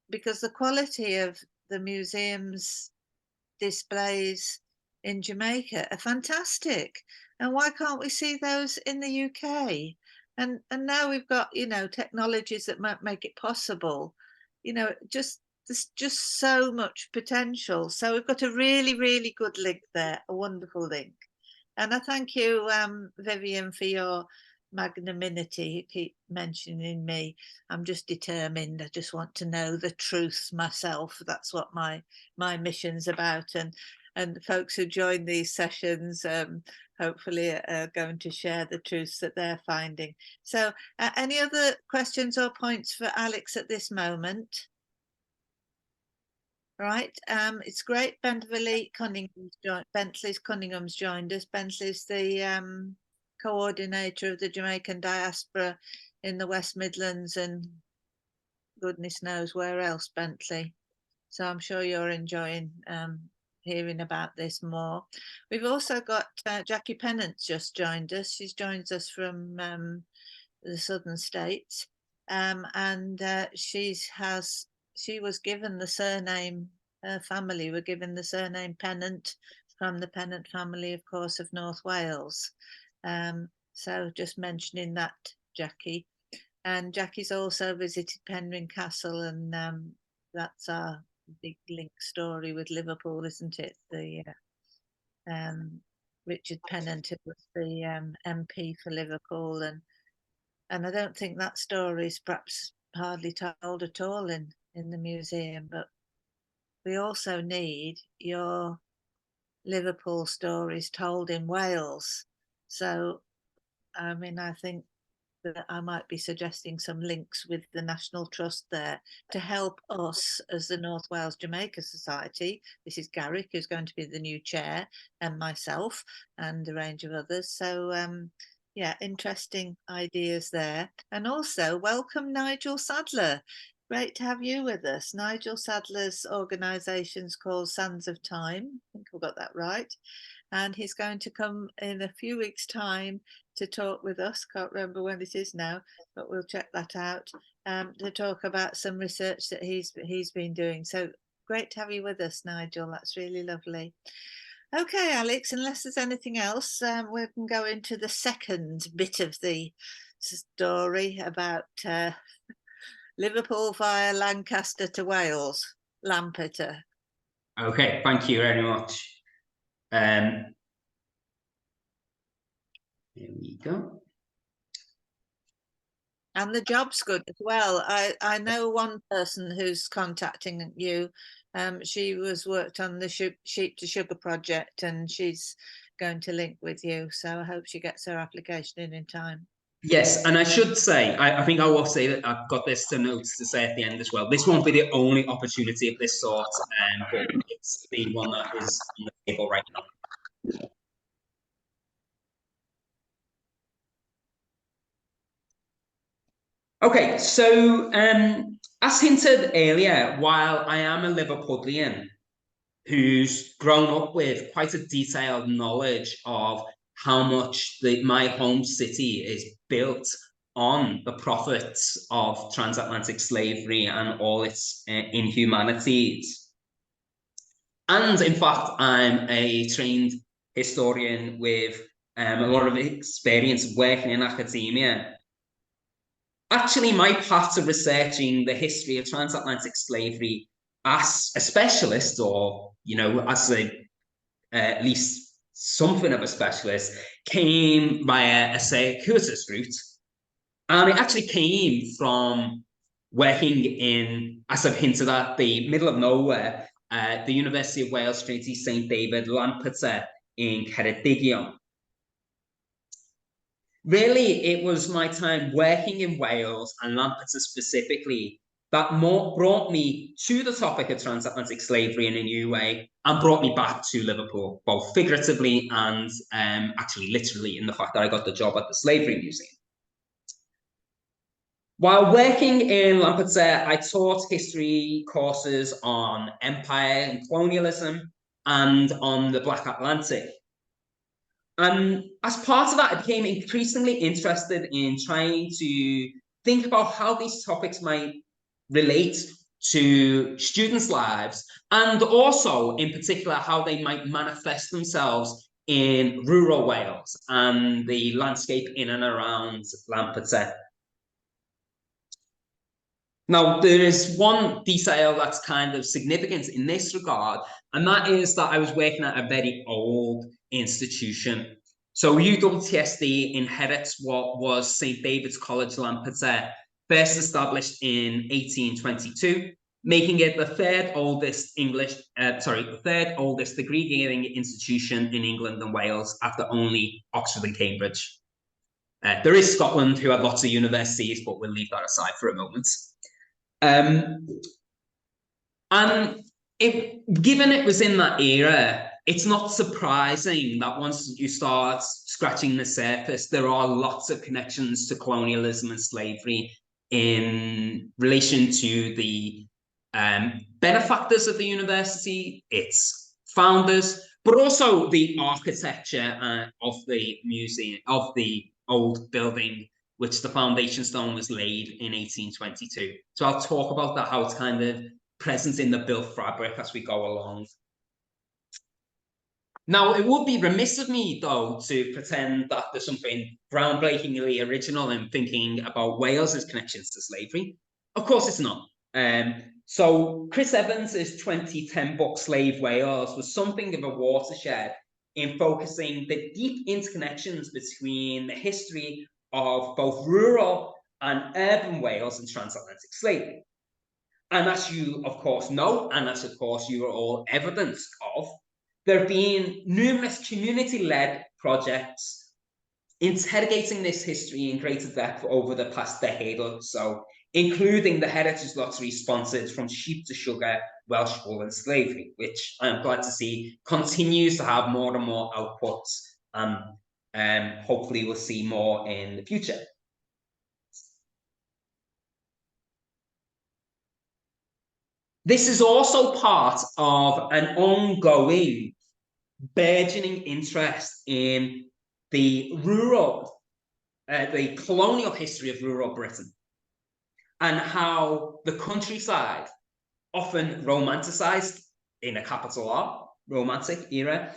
Speaker 1: because the quality of the museum's displays in Jamaica are fantastic. And why can't we see those in the UK? And now we've got, technologies that might make it possible. There's just so much potential. So we've got a really, really good link there, a wonderful link. And I thank you, Vivian, for your magnanimity. You keep mentioning me. I'm just determined. I just want to know the truth myself. That's what my mission's about. And folks who join these sessions hopefully are going to share the truths that they're finding. So any other questions or points for Alex at this moment? Right, it's great. Bentley Cunningham's joined us. Bentley's the coordinator of the Jamaican diaspora in the West Midlands and goodness knows where else, Bentley. So I'm sure you're enjoying hearing about this more. We've also got Jackie Pennant just joined us. She's joined us from the southern states. and she was given the surname. Her family were given the surname Pennant from the Pennant family, of course, of North Wales. So just mentioning that, Jackie. And Jackie's also visited Penrhyn Castle, and that's our big link story with Liverpool, isn't it? The Richard Pennant was the MP for Liverpool, and I don't think that story is perhaps hardly told at all in the museum. But we also need your Liverpool stories told in Wales. So, I mean, I think that I might be suggesting some links with the National Trust there to help us as the North Wales Jamaica Society. This is Garrick, who's going to be the new chair, and myself and a range of others. So yeah, interesting ideas there. And also welcome Nigel Sadler. Great to have you with us. Nigel Sadler's organisation's called Sands of Time. I think I got that right. And he's going to come in a few weeks' time to talk with us. Can't remember when it is now, but we'll check that out, to talk about some research that he's been doing. So great to have you with us, Nigel. That's really lovely. Okay, Alex, unless there's anything else, we can go into the second bit of the story about Liverpool via Lancaster to Wales, Lampeter.
Speaker 2: Okay, thank you very much. Here we go.
Speaker 1: And the job's good as well. I know one person who's contacting you. She worked on the Sheep to Sugar project, and she's going to link with you. So I hope she gets her application in time.
Speaker 2: Yes, and I should say, I think I will say that I've got this to notes to say at the end as well. This won't be the only opportunity of this sort, but it's the one that is on the table right now. Okay, so as hinted earlier, while I am a Liverpudlian who's grown up with quite a detailed knowledge of how much my home city is built on the profits of transatlantic slavery and all its inhumanities. And in fact, I'm a trained historian with a lot of experience working in academia. Actually, my path to researching the history of transatlantic slavery as a specialist, or, you know, as at least something of a specialist, came via a circuitous route. And it actually came from working in, as I've hinted at, the middle of nowhere, the University of Wales Trinity St David Lampeter in Ceredigion. Really, it was my time working in Wales and Lampeter specifically that brought me to the topic of transatlantic slavery in a new way, and brought me back to Liverpool, both figuratively and actually literally, in the fact that I got the job at the Slavery Museum. While working in Lampeter, I taught history courses on empire and colonialism and on the Black Atlantic. And as part of that, I became increasingly interested in trying to think about how these topics might relate to students' lives, and also, in particular, how they might manifest themselves in rural Wales and the landscape in and around Lampeter. Now, there is one detail that's kind of significant in this regard, and that is that I was working at a very old institution. So UWTSD inherits what was St David's College Lampeter, first established in 1822, making it the third oldest degree-giving institution in England and Wales, after only Oxford and Cambridge. There is Scotland, who had lots of universities, but we'll leave that aside for a moment. And given it was in that era, it's not surprising that once you start scratching the surface, there are lots of connections to colonialism and slavery in relation to the benefactors of the university, its founders, but also the architecture of the museum, of the old building which the foundation stone was laid in 1822. So I'll talk about that, how it's kind of present in the built fabric as we go along. Now, it would be remiss of me, though, to pretend that there's something groundbreakingly original in thinking about Wales's connections to slavery. Of course it's not. So Chris Evans's 2010 book, Slave Wales, was something of a watershed in focusing the deep interconnections between the history of both rural and urban Wales and transatlantic slavery. And as you, of course, know, and as, of course, you are all evidence of, there have been numerous community-led projects interrogating this history in greater depth over the past decade or so, including the Heritage Lottery sponsored From Sheep to Sugar, Welsh Wool and Slavery, which I'm glad to see continues to have more and more outputs, and hopefully we'll see more in the future. This is also part of an ongoing, burgeoning interest in the colonial history of rural Britain, and how the countryside, often romanticized in a capital R, romantic era,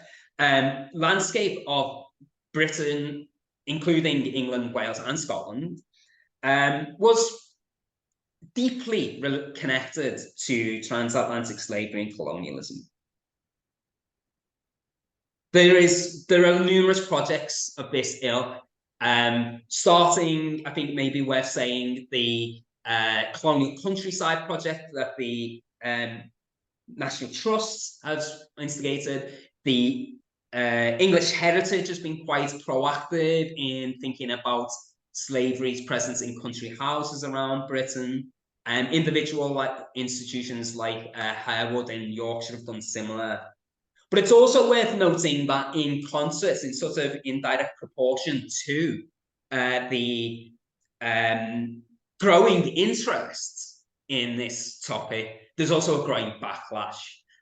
Speaker 2: landscape of Britain, including England, Wales and Scotland, was deeply connected to transatlantic slavery and colonialism. There are numerous projects of this ilk, starting, I think maybe we're saying, the colonial countryside project that the National Trust has instigated. The English Heritage has been quite proactive in thinking about slavery's presence in country houses around Britain. Individual institutions like Harewood in Yorkshire have done similar. But it's also worth noting that in concert, in sort of indirect proportion to the growing interest in this topic, there's also a growing backlash.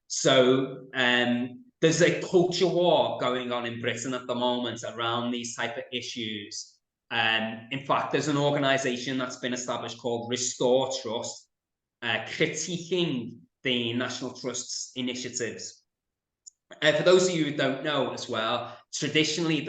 Speaker 2: So there's a culture war going on in Britain at the moment around these type of issues. In fact, there's an organisation that's been established called Restore Trust, critiquing the National Trust's initiatives. For those of you who don't know as well, traditionally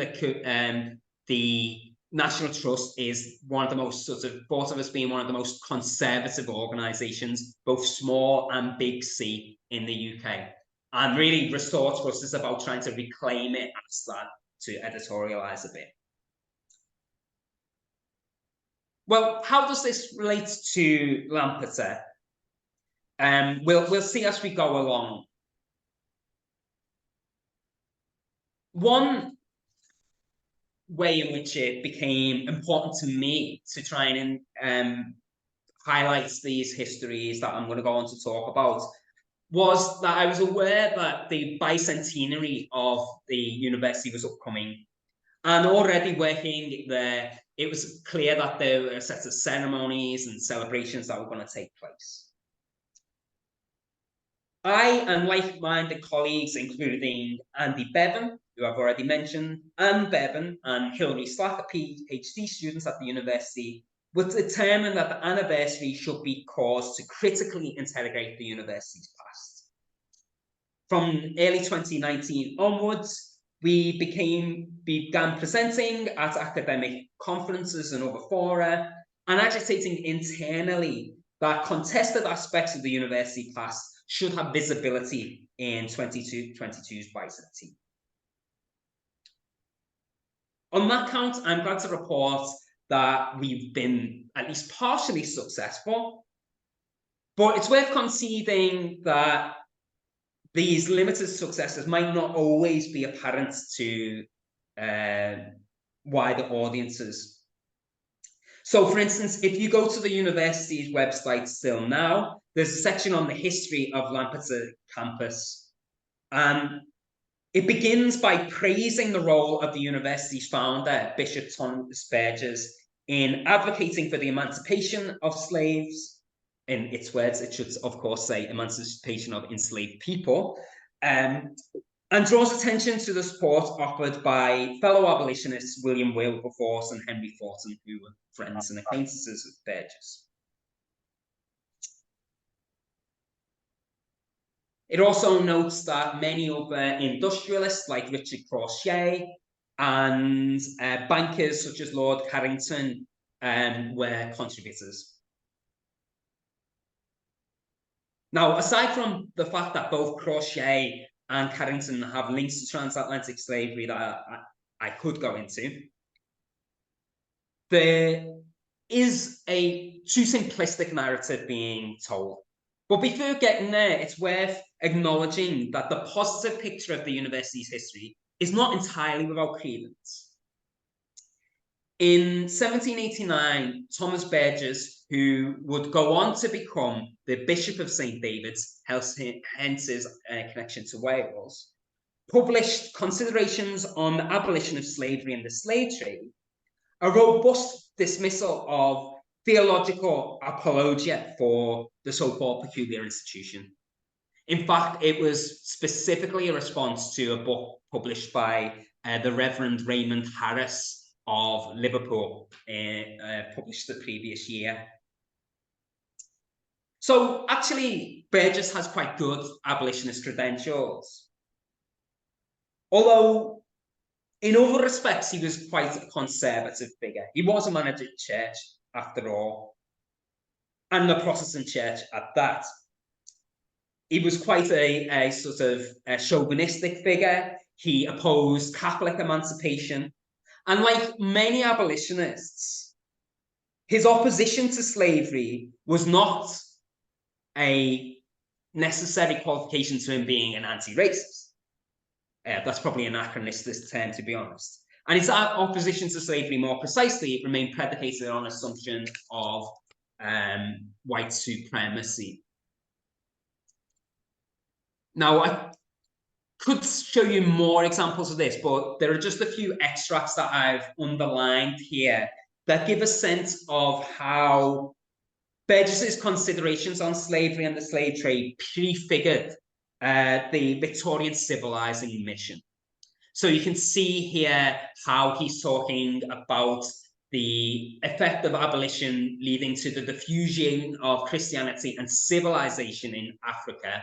Speaker 2: the National Trust is one of the most thought of as being one of the most conservative organisations, both small and big C, in the UK. And really, Restore Trust is about trying to reclaim it as that, to editorialise a bit. Well, how does this relate to Lampeter? We'll see as we go along. One way in which it became important to me to try and highlight these histories that I'm going to go on to talk about was that I was aware that the bicentenary of the university was upcoming, and already working there, it was clear that there were a set of ceremonies and celebrations that were going to take place. I and like-minded colleagues, including Andy Bevan, who I've already mentioned, Anne Bevan and Hilary Slack, PhD students at the university, were determined that the anniversary should be caused to critically interrogate the university's past. From early 2019 onwards, we began presenting at academic conferences and other fora, and agitating internally that contested aspects of the university past should have visibility in 2022's bicentenary. On that count, I'm glad to report that we've been at least partially successful, but it's worth conceding that these limited successes might not always be apparent to wider audiences. So, for instance, if you go to the university's website still now, there's a section on the history of Lampeter campus. It begins by praising the role of the university's founder, Bishop Thomas Burgess, in advocating for the emancipation of slaves. In its words, it should, of course, say emancipation of enslaved people. and draws attention to the support offered by fellow abolitionists William Wilberforce and Henry Fortin, who were friends and acquaintances of Burgess. It also notes that many other industrialists like Richard Crochet and bankers such as Lord Carrington were contributors. Now, aside from the fact that both Crochet and Carrington have links to transatlantic slavery that I could go into, there is a too simplistic narrative being told. But before getting there, it's worth acknowledging that the positive picture of the university's history is not entirely without credence. In 1789, Thomas Burgess, who would go on to become the Bishop of St. David's, hence his connection to Wales, published Considerations on the Abolition of Slavery and the Slave Trade, a robust dismissal of theological apologia for the so-called peculiar institution. In fact, it was specifically a response to a book published by the Reverend Raymond Harris of Liverpool, published the previous year. So actually, Burgess has quite good abolitionist credentials. Although, in other respects, he was quite a conservative figure. He was a man of the church, after all, and the Protestant church at that. He was quite a sort of a chauvinistic figure. He opposed Catholic emancipation. And like many abolitionists, his opposition to slavery was not a necessary qualification to him being an anti-racist. That's probably an anachronistic term, to be honest. And his opposition to slavery, more precisely, remained predicated on assumption of white supremacy. Now, I could show you more examples of this, but there are just a few extracts that I've underlined here that give a sense of how Burgess's considerations on slavery and the slave trade prefigured the Victorian civilizing mission. So you can see here how he's talking about the effect of abolition leading to the diffusion of Christianity and civilization in Africa,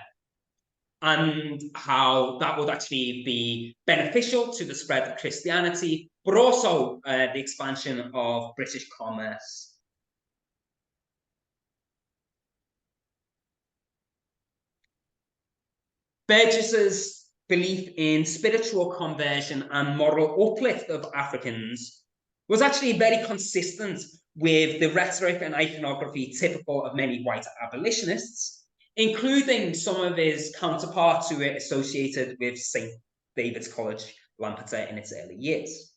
Speaker 2: and how that would actually be beneficial to the spread of Christianity, but also the expansion of British commerce. Burgess's belief in spiritual conversion and moral uplift of Africans was actually very consistent with the rhetoric and iconography typical of many white abolitionists, including some of his counterparts who were associated with St. David's College, Lampeter, in its early years.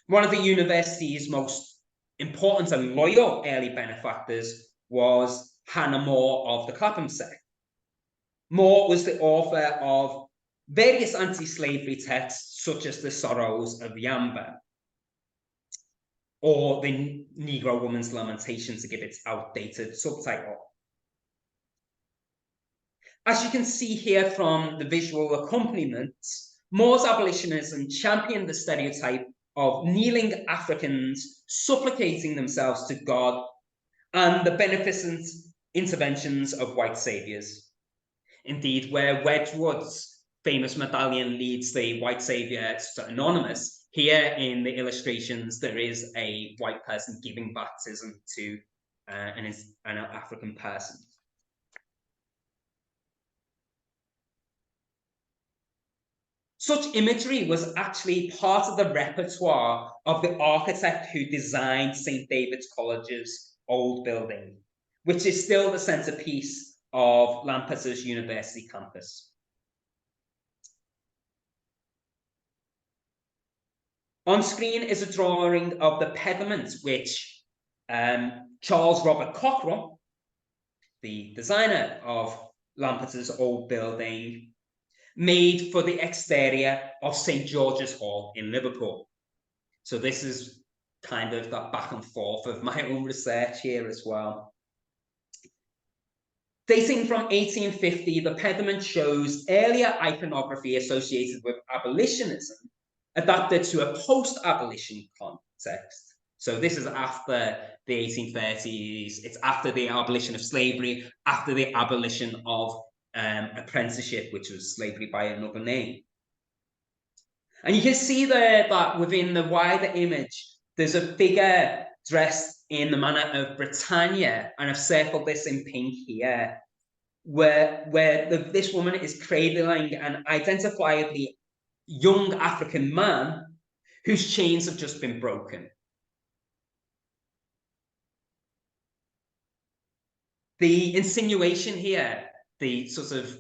Speaker 2: One of the university's most important and loyal early benefactors was Hannah More of the Clapham sect. More was the author of various anti-slavery texts, such as The Sorrows of Yamba, or The Negro Woman's Lamentation, to give its outdated subtitle. As you can see here from the visual accompaniments, More's abolitionism championed the stereotype of kneeling Africans supplicating themselves to God and the beneficent interventions of white saviors. Indeed, where Wedgwood's famous medallion leads the white savior to anonymous, here in the illustrations, there is a white person giving baptism to an African person. Such imagery was actually part of the repertoire of the architect who designed St. David's College's old building, which is still the centerpiece of Lampeter's university campus. On screen is a drawing of the pediment which Charles Robert Cockrell, the designer of Lampeter's old building, made for the exterior of St. George's Hall in Liverpool. So this is kind of that back and forth of my own research here as well. Dating from 1850, the pediment shows earlier iconography associated with abolitionism, adapted to a post-abolition context. So this is after the 1830s, it's after the abolition of slavery, after the abolition of apprenticeship, which was slavery by another name. And you can see there that within the wider image, there's a figure dressed in the manner of Britannia, and I've circled this in pink here, where this woman is cradling an identifiably young African man whose chains have just been broken. The insinuation here, the sort of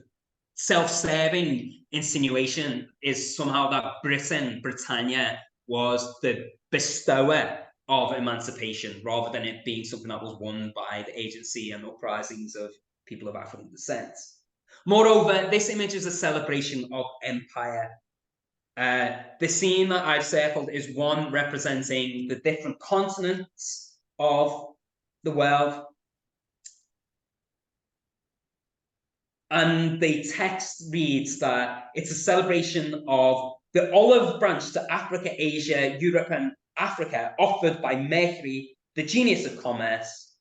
Speaker 2: self-serving insinuation, is somehow that Britannia, was the bestower of emancipation, rather than it being something that was won by the agency and uprisings of people of African descent. Moreover, this image is a celebration of empire. The scene that I've circled is one representing the different continents of the world. And the text reads that it's a celebration of the olive branch to Africa, Asia, Europe, and Africa, offered by Mercury, the genius of commerce.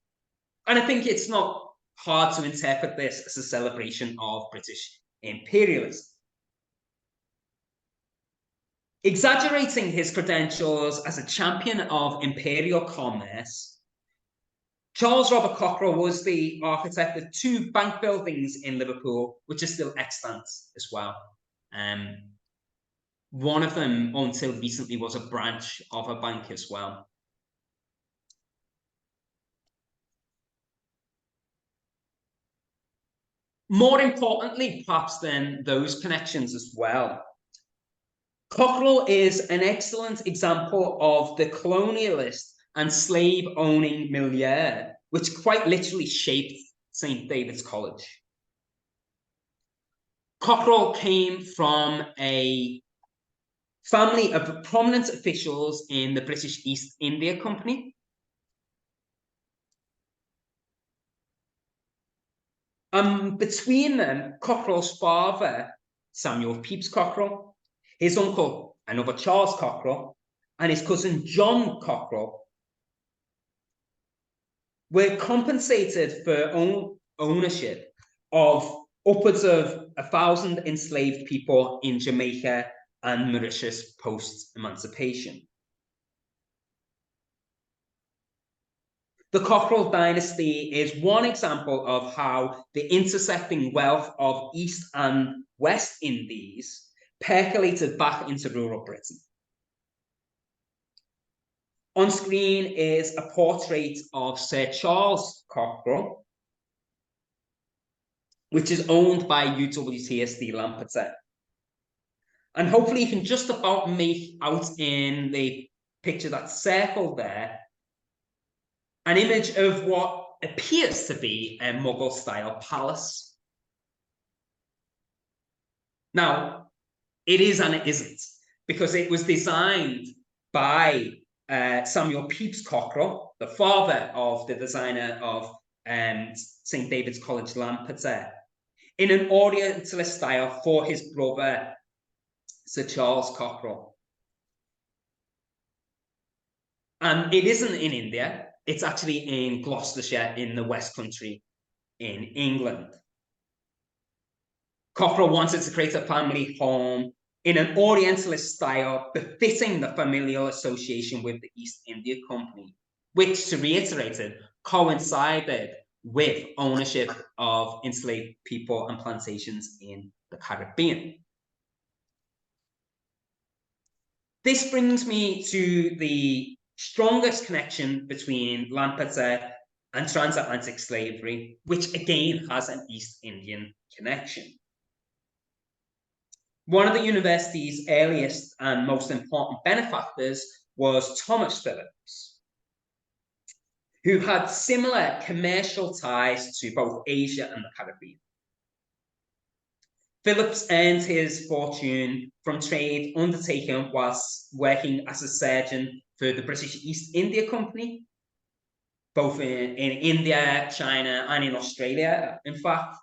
Speaker 2: And I think it's not hard to interpret this as a celebration of British imperialism. Exaggerating his credentials as a champion of imperial commerce, Charles Robert Cockerell was the architect of 2 bank buildings in Liverpool, which are still extant as well. One of them, until recently, was a branch of a bank as well. More importantly, perhaps, than those connections as well, Cockerell is an excellent example of the colonialist and slave-owning milieu, which quite literally shaped St. David's College. Cockerell came from a family of prominent officials in the British East India Company. Between them, Cockerell's father, Samuel Pepys Cockerell, his uncle, another Charles Cockerell, and his cousin John Cockerell were compensated for ownership of upwards of 1,000 enslaved people in Jamaica and Mauritius post-emancipation. The Cockerell dynasty is one example of how the intersecting wealth of East and West Indies percolated back into rural Britain. On screen is a portrait of Sir Charles Cockerell, which is owned by UWTSD Lampeter. And hopefully you can just about make out in the picture that's circled there an image of what appears to be a Mughal-style palace. Now, it is and it isn't, because it was designed by Samuel Pepys Cockerell, the father of the designer of St. David's College Lampeter, in an Orientalist style for his brother, Sir Charles Cockerell. And it isn't in India, it's actually in Gloucestershire in the West Country in England. Cockerell wanted to create a family home in an Orientalist style befitting the familial association with the East India Company, which, to reiterate it, coincided with ownership of enslaved people and plantations in the Caribbean. This brings me to the strongest connection between Lampeter and transatlantic slavery, which again has an East Indian connection. One of the university's earliest and most important benefactors was Thomas Phillips, who had similar commercial ties to both Asia and the Caribbean. Phillips earned his fortune from trade undertaken whilst working as a surgeon for the British East India Company. both in India, China, and in Australia, in fact.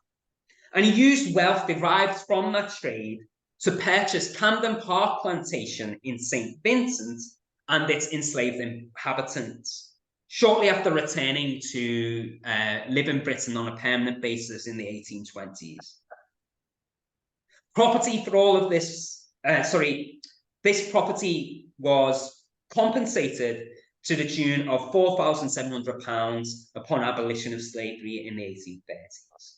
Speaker 2: And he used wealth derived from that trade to purchase Camden Park Plantation in St. Vincent and its enslaved inhabitants, shortly after returning to live in Britain on a permanent basis in the 1820s. Property for all of this, this property was compensated to the tune of £4,700 upon abolition of slavery in the 1830s.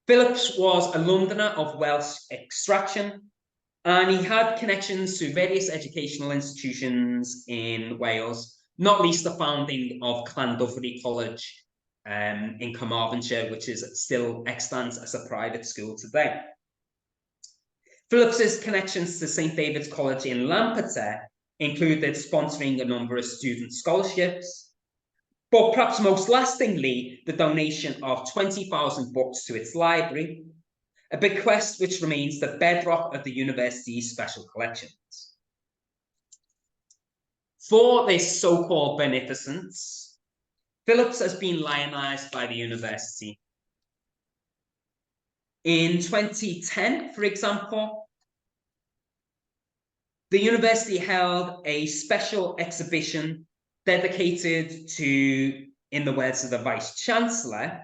Speaker 2: Phillips was a Londoner of Welsh extraction, and he had connections to various educational institutions in Wales, not least the founding of Llandovery College in Carmarthenshire, which is still extant as a private school today. Phillips's connections to St. David's College in Lampeter included sponsoring a number of student scholarships, but perhaps most lastingly, the donation of 20,000 books to its library, a bequest which remains the bedrock of the university's special collections. For this so-called beneficence, Phillips has been lionised by the university. In 2010, for example, the university held a special exhibition dedicated to, in the words of the Vice-Chancellor,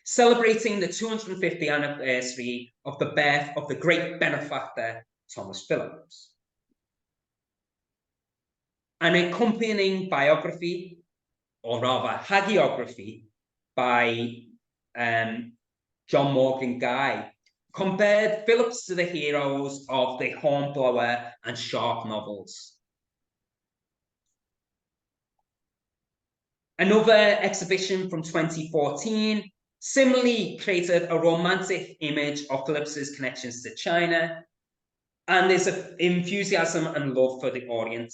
Speaker 2: celebrating the 250th anniversary of the birth of the great benefactor, Thomas Phillips. An accompanying biography, or rather hagiography, by John Morgan Guy compared Phillips to the heroes of the Hornblower and Sharp novels. Another exhibition from 2014 similarly created a romantic image of Phillips's connections to China, and there's an enthusiasm and love for the Orient.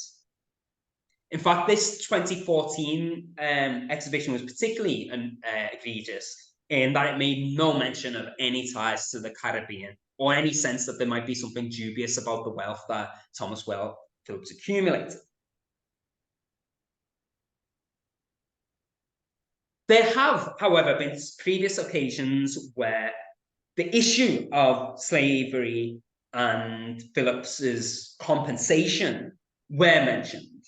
Speaker 2: In fact, this 2014 exhibition was particularly egregious in that it made no mention of any ties to the Caribbean or any sense that there might be something dubious about the wealth that Thomas Phillips accumulated. There have, however, been previous occasions where the issue of slavery and Phillips's compensation were mentioned.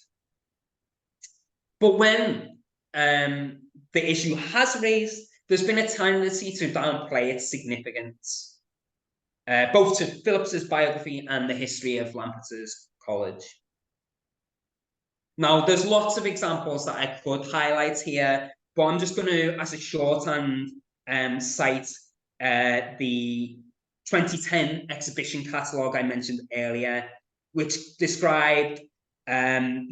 Speaker 2: But when the issue has raised, there's been a tendency to downplay its significance, both to Phillips's biography and the history of Lampeter's College. Now, there's lots of examples that I could highlight here, but I'm just going to, as a shorthand, cite the 2010 exhibition catalogue I mentioned earlier, which described in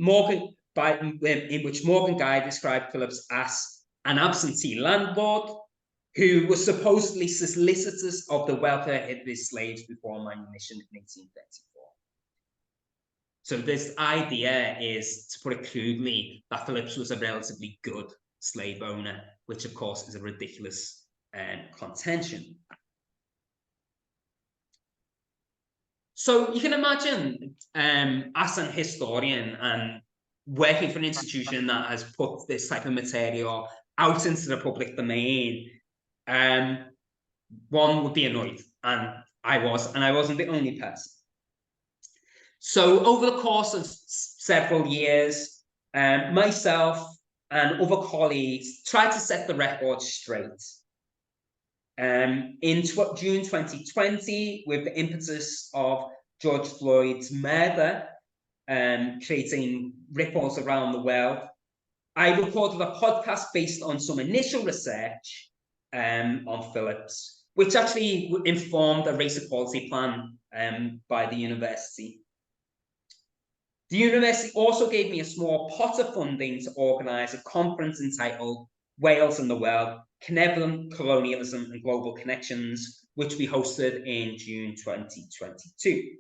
Speaker 2: which Morgan Guy described Phillips as an absentee landlord who was supposedly solicitous of the welfare of his slaves before manumission in 1834. So this idea is, to put it crudely, that Phillips was a relatively good slave owner, which of course is a ridiculous contention. So you can imagine, as an historian and working for an institution that has put this type of material out into the public domain, one would be annoyed, and I wasn't the only person. So over the course of several years, myself and other colleagues tried to set the record straight. In June 2020, with the impetus of George Floyd's murder creating ripples around the world, I recorded a podcast based on some initial research on Phillips, which actually informed a race equality plan by the university. The university also gave me a small pot of funding to organise a conference entitled Wales and the World, Cynefin, Colonialism and Global Connections, which we hosted in June 2022.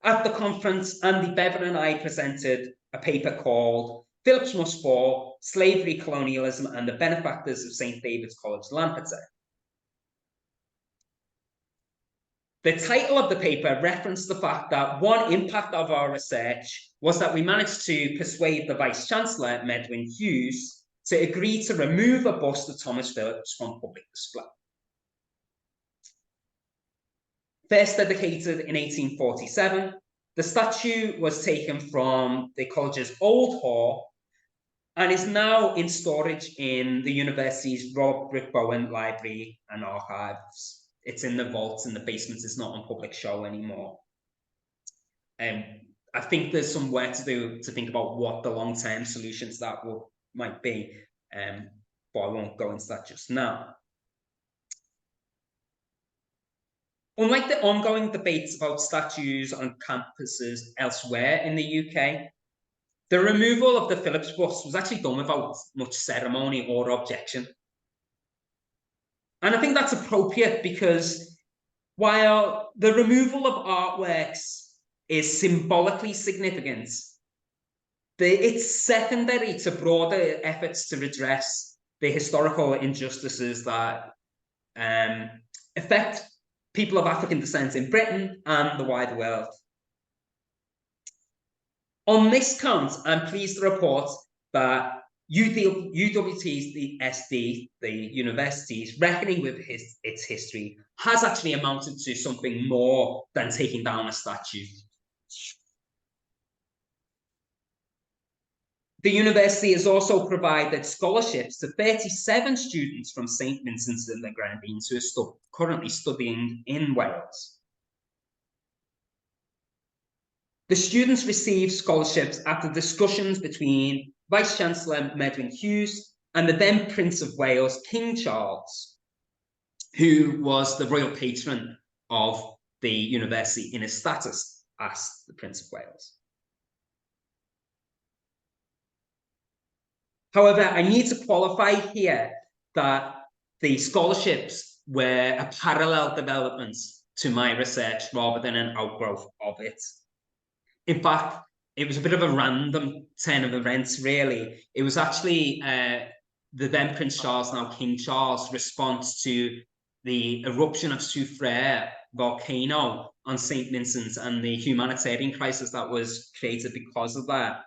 Speaker 2: At the conference, Andy Bevan and I presented a paper called Phillips Must Fall, Slavery, Colonialism and the Benefactors of St. David's College, Lampeter. The title of the paper referenced the fact that one impact of our research was that we managed to persuade the Vice-Chancellor, Medwin Hughes, to agree to remove a bust of Thomas Phillips from public display. First dedicated in 1847, the statue was taken from the college's old hall and is now in storage in the university's Robert Bowen Library and Archives. It's in the vaults in the basement. It's not on public show anymore. I think there's some work to do to think about what the long-term solutions that might be, but I won't go into that just now. Unlike the ongoing debates about statues on campuses elsewhere in the UK, the removal of the Phillips bust was actually done without much ceremony or objection. And I think that's appropriate because while the removal of artworks is symbolically significant, it's secondary to broader efforts to redress the historical injustices that affect people of African descent in Britain and the wider world. On this count, I'm pleased to report that UWT's, the SD, the university's reckoning with its history has actually amounted to something more than taking down a statue. The university has also provided scholarships to 37 students from St. Vincent's and the Grenadines who are currently studying in Wales. The students received scholarships after discussions between Vice-Chancellor Medwin Hughes and the then Prince of Wales, King Charles, who was the royal patron of the university in his status as the Prince of Wales. However, I need to qualify here that the scholarships were a parallel development to my research rather than an outgrowth of it. In fact, it was a bit of a random turn of events, really. It was actually the then Prince Charles, now King Charles, response to the eruption of Soufriere volcano on St. Vincent and the humanitarian crisis that was created because of that,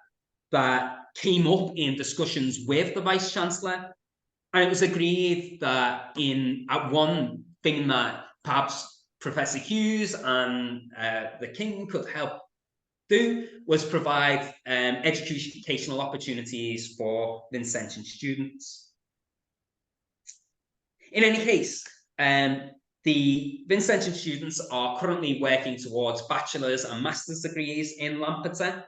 Speaker 2: that came up in discussions with the Vice-Chancellor. And it was agreed that one thing that perhaps Professor Hughes and the King could help do was provide educational opportunities for Vincentian students. In any case, the Vincentian students are currently working towards bachelor's and master's degrees in Lampeter,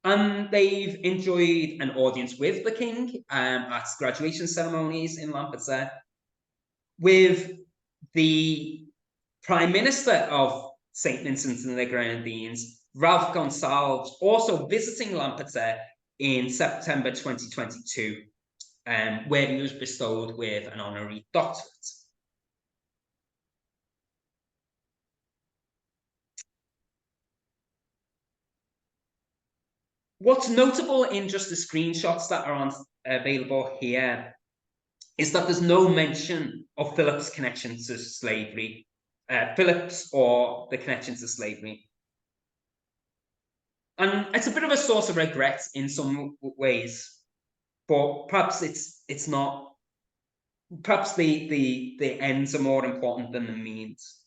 Speaker 2: and they've enjoyed an audience with the King at graduation ceremonies in Lampeter, with the Prime Minister of St. Vincent and the Grenadines, Ralph Gonsalves, also visiting Lampeter in September 2022, where he was bestowed with an honorary doctorate. What's notable in just the screenshots that are available here is that there's no mention of Phillips' connection to slavery, Phillips or the connection to slavery. And it's a bit of a source of regret in some ways, but perhaps it's not. Perhaps the ends are more important than the means.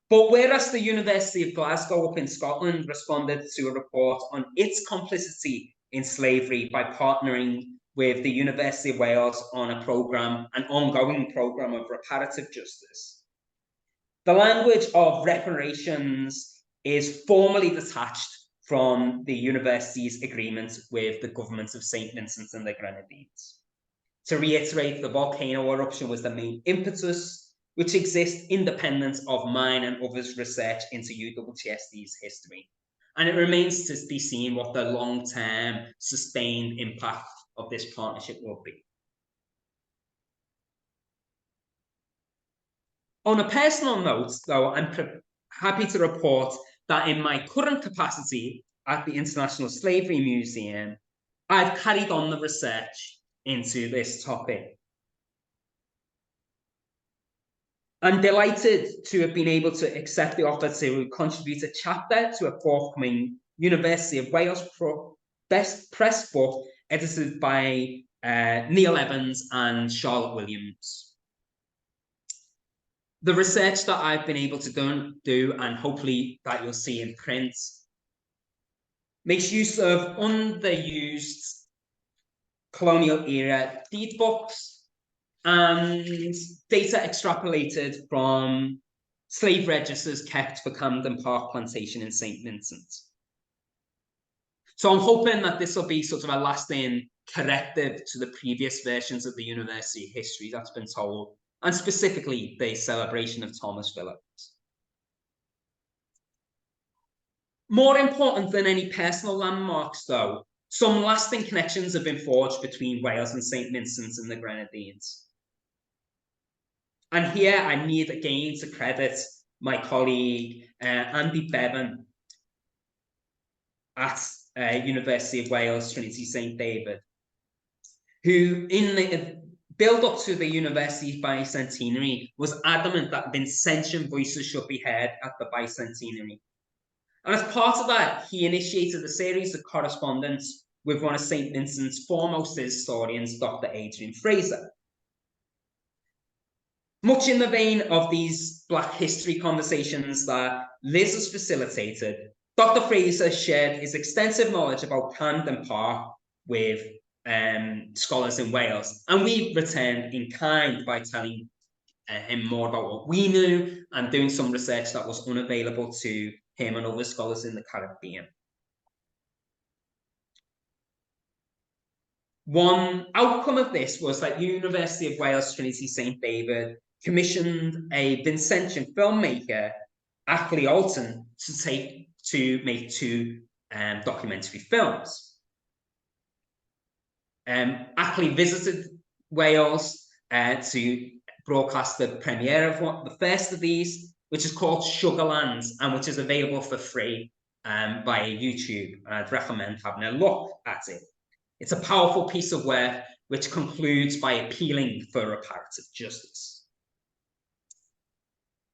Speaker 2: But whereas the University of Glasgow up in Scotland responded to a report on its complicity in slavery by partnering with the University of Wales on an ongoing programme of reparative justice, the language of reparations is formally detached from the university's agreement with the government of St. Vincent and the Grenadines. To reiterate, the volcano eruption was the main impetus, which exists independent of mine and others' research into UWTSD's history. And it remains to be seen what the long-term sustained impact of this partnership will be. On a personal note, though, I'm happy to report that in my current capacity at the International Slavery Museum, I've carried on the research into this topic. I'm delighted to have been able to accept the offer to contribute a chapter to a forthcoming University of Wales Best Press book edited by Neil Evans and Charlotte Williams. The research that I've been able to do, and hopefully that you'll see in print, makes use of underused colonial era deed books and data extrapolated from slave registers kept for Camden Park Plantation in St. Vincent. So I'm hoping that this will be sort of a lasting corrective to the previous versions of the university history that's been told, and specifically the celebration of Thomas Phillips. More important than any personal landmarks, though, some lasting connections have been forged between Wales and St. Vincent and the Grenadines. And here I need again to credit my colleague Andy Bevan at University of Wales, Trinity St. David, who in the build-up to the university's bicentenary was adamant that Vincentian voices should be heard at the bicentenary. And as part of that, he initiated a series of correspondence with one of St. Vincent's foremost historians, Dr. Adrian Fraser. Much in the vein of these Black history conversations that Liz has facilitated, Dr. Fraser shared his extensive knowledge about Camden Park with scholars in Wales, and we returned in kind by telling him more about what we knew and doing some research that was unavailable to him and other scholars in the Caribbean. One outcome of this was that University of Wales Trinity St. David commissioned a Vincentian filmmaker, Ackley Alton, to make two documentary films. Ackley visited Wales to broadcast the premiere of the first of these, which is called Sugarland, and which is available for free via YouTube. And I'd recommend having a look at it. It's a powerful piece of work which concludes by appealing for reparative justice.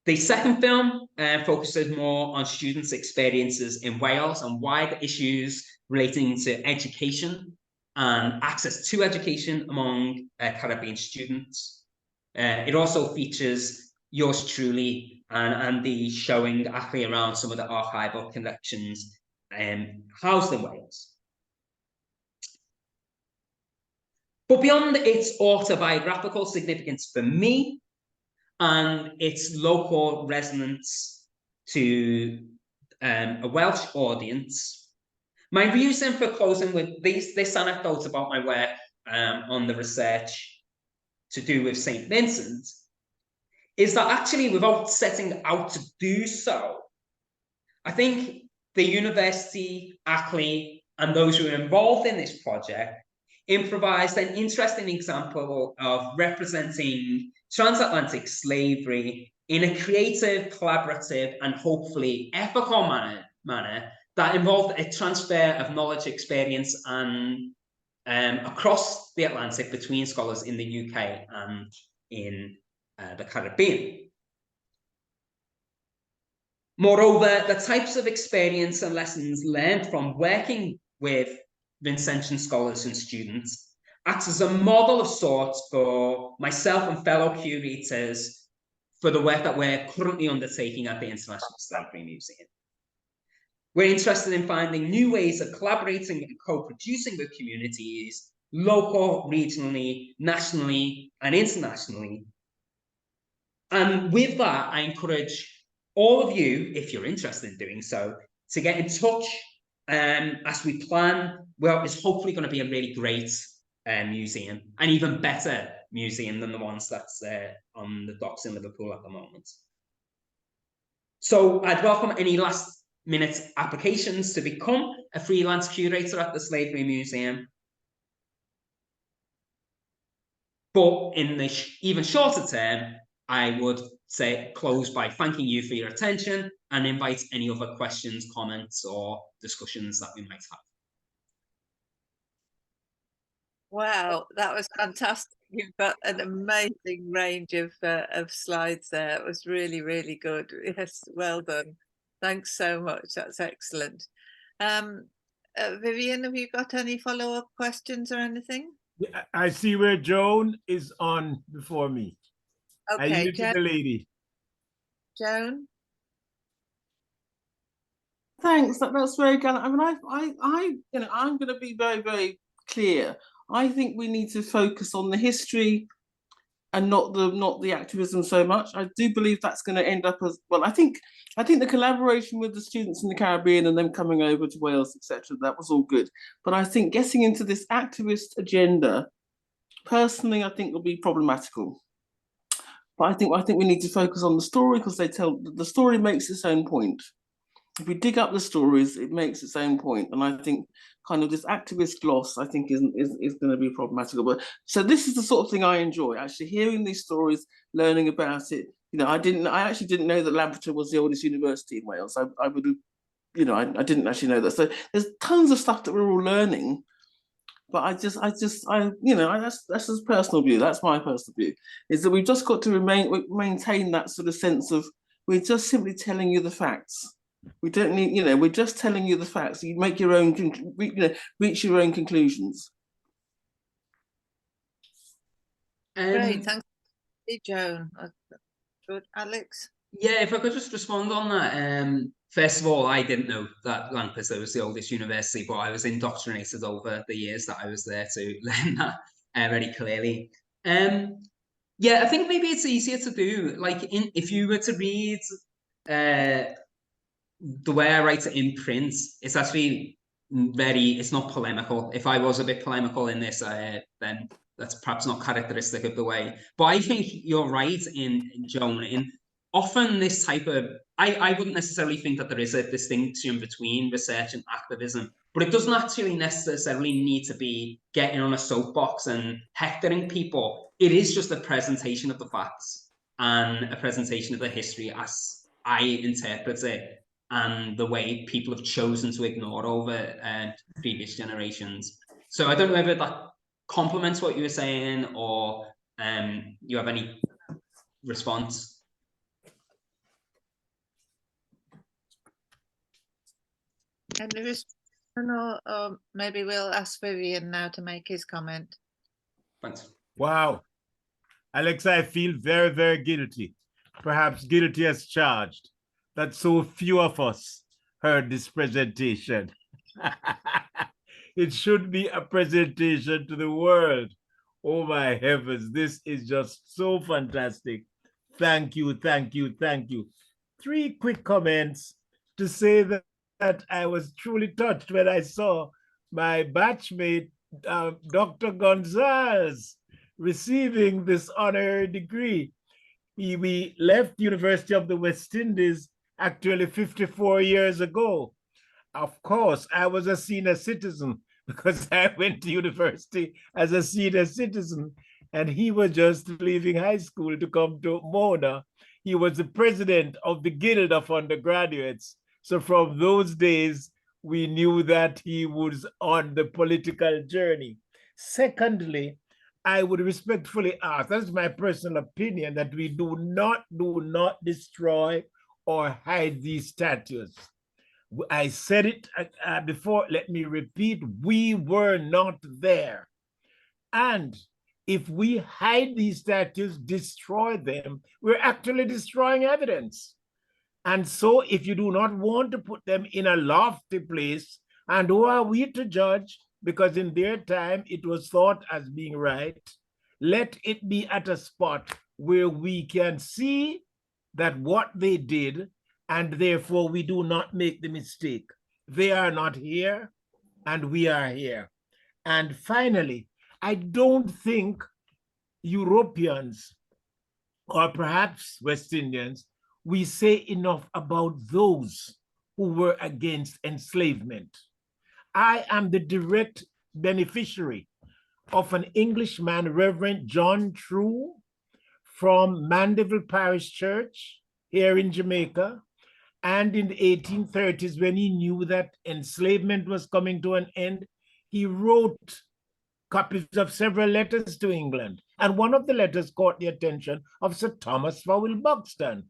Speaker 2: The second film focuses more on students' experiences in Wales and wider issues relating to education and access to education among Caribbean students. It also features yours truly and Andy showing Ackley around some of the archival collections housed in Wales. But beyond its autobiographical significance for me and its local resonance to a Welsh audience, my reason for closing with this anecdote about my work on the research to do with St. Vincent is that actually, without setting out to do so, I think the university, Ackley, and those who are involved in this project improvised an interesting example of representing transatlantic slavery in a creative, collaborative, and hopefully ethical manner that involved a transfer of knowledge, experience, and across the Atlantic between scholars in the UK and in the Caribbean. Moreover, the types of experience and lessons learned from working with Vincentian scholars and students acts as a model of sorts for myself and fellow curators for the work that we're currently undertaking at the International Slavery Museum. We're interested in finding new ways of collaborating and co-producing with communities, local, regionally, nationally, and internationally. And with that, I encourage all of you, if you're interested in doing so, to get in touch as we plan what is hopefully going to be a really great museum, an even better museum than the ones that's on the docks in Liverpool at the moment. So I'd welcome any last-minute applications to become a freelance curator at the Slavery Museum. But in the even shorter term, I would say close by thanking you for your attention and invite any other questions, comments, or discussions that we might have.
Speaker 1: Wow, that was fantastic. You've got an amazing range of slides there. It was really, really good. Yes, well done. Thanks so much. That's excellent. Vivian, have you got any follow-up questions or anything?
Speaker 4: I see where Joan is on before me. I
Speaker 1: Okay,
Speaker 4: yield to the lady.
Speaker 1: Joan?
Speaker 5: Thanks. That's very good. I mean, I'm going to be very, very clear. I think we need to focus on the history and not the activism so much. I do believe that's going to end up as well. I think the collaboration with the students in the Caribbean and them coming over to Wales, etc., that was all good. But I think getting into this activist agenda, personally, I think will be problematical. But I think we need to focus on the story, because the story makes its own point. If we dig up the stories, it makes its own point. And I think kind of this activist gloss, I think, is going to be problematical. But so this is the sort of thing I enjoy, actually hearing these stories, learning about it. You know, I actually didn't know that Lampeter was the oldest university in Wales. I would have, you know, I didn't actually know that. So there's tons of stuff that we're all learning. But I you know, that's just personal view. That's my personal view, is that we've just got to maintain that sort of sense of, we're just simply telling you the facts. We don't need, you know, we're just telling you the facts. You make your own, you know, reach your own conclusions.
Speaker 1: Great, thanks, Joan. Good, Alex?
Speaker 2: Yeah, if I could just respond on that. First of all, I didn't know that Lancaster was the oldest university, but I was indoctrinated over the years that I was there to learn that very clearly. Yeah, I think maybe it's easier to do. Like, if you were to read the way I write it in print, it's actually it's not polemical. If I was a bit polemical in this, then that's perhaps not characteristic of the way. But I think you're right Joan, in often this type of, I wouldn't necessarily think that there is a distinction between research and activism, but it doesn't actually necessarily need to be getting on a soapbox and hectoring people. It is just a presentation of the facts and a presentation of the history as I interpret it, and the way people have chosen to ignore over previous generations. So I don't know whether that complements what you were saying, or you have any response.
Speaker 1: Any response, or maybe we'll ask Vivian now to make his comment.
Speaker 2: Thanks.
Speaker 4: Wow. Alex, I feel very, very guilty, perhaps guilty as charged, that so few of us heard this presentation. It should be a presentation to the world. Oh my heavens, this is just so fantastic. Thank you, thank you, thank you. 3 quick comments to say that I was truly touched when I saw my batchmate, Dr. Gonzalez, receiving this honorary degree. We left University of the West Indies actually 54 years ago. Of course, I was a senior citizen because I went to university as a senior citizen, and he was just leaving high school to come to Mona. He was the president of the Guild of Undergraduates. So from those days, we knew that he was on the political journey. Secondly, I would respectfully ask, that's my personal opinion, that we do not destroy or hide these statues. I said it before, let me repeat, we were not there. And if we hide these statues, destroy them, we're actually destroying evidence. And so if you do not want to put them in a lofty place, and who are we to judge? Because in their time, it was thought as being right. Let it be at a spot where we can see that what they did, and therefore we do not make the mistake. They are not here, and we are here. And finally, I don't think Europeans, or perhaps West Indians, we say enough about those who were against enslavement. I am the direct beneficiary of an Englishman, Reverend John True, from Mandeville Parish Church here in Jamaica. And in the 1830s, when he knew that enslavement was coming to an end, he wrote copies of several letters to England. And one of the letters caught the attention of Sir Thomas Fowell Buxton.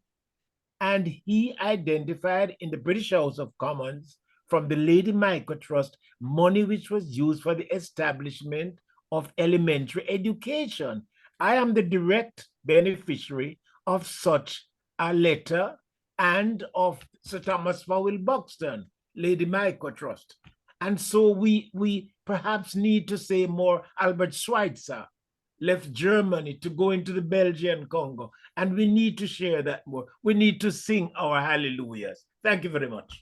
Speaker 4: And he identified in the British House of Commons from the Lady Micah Trust money which was used for the establishment of elementary education. I am the direct beneficiary of such a letter and of Sir Thomas Fowell Buxton, Lady Micah Trust. And so we perhaps need to say more. Albert Schweitzer left Germany to go into the Belgian Congo, and we need to share that more. We need to sing our hallelujahs. Thank you very much.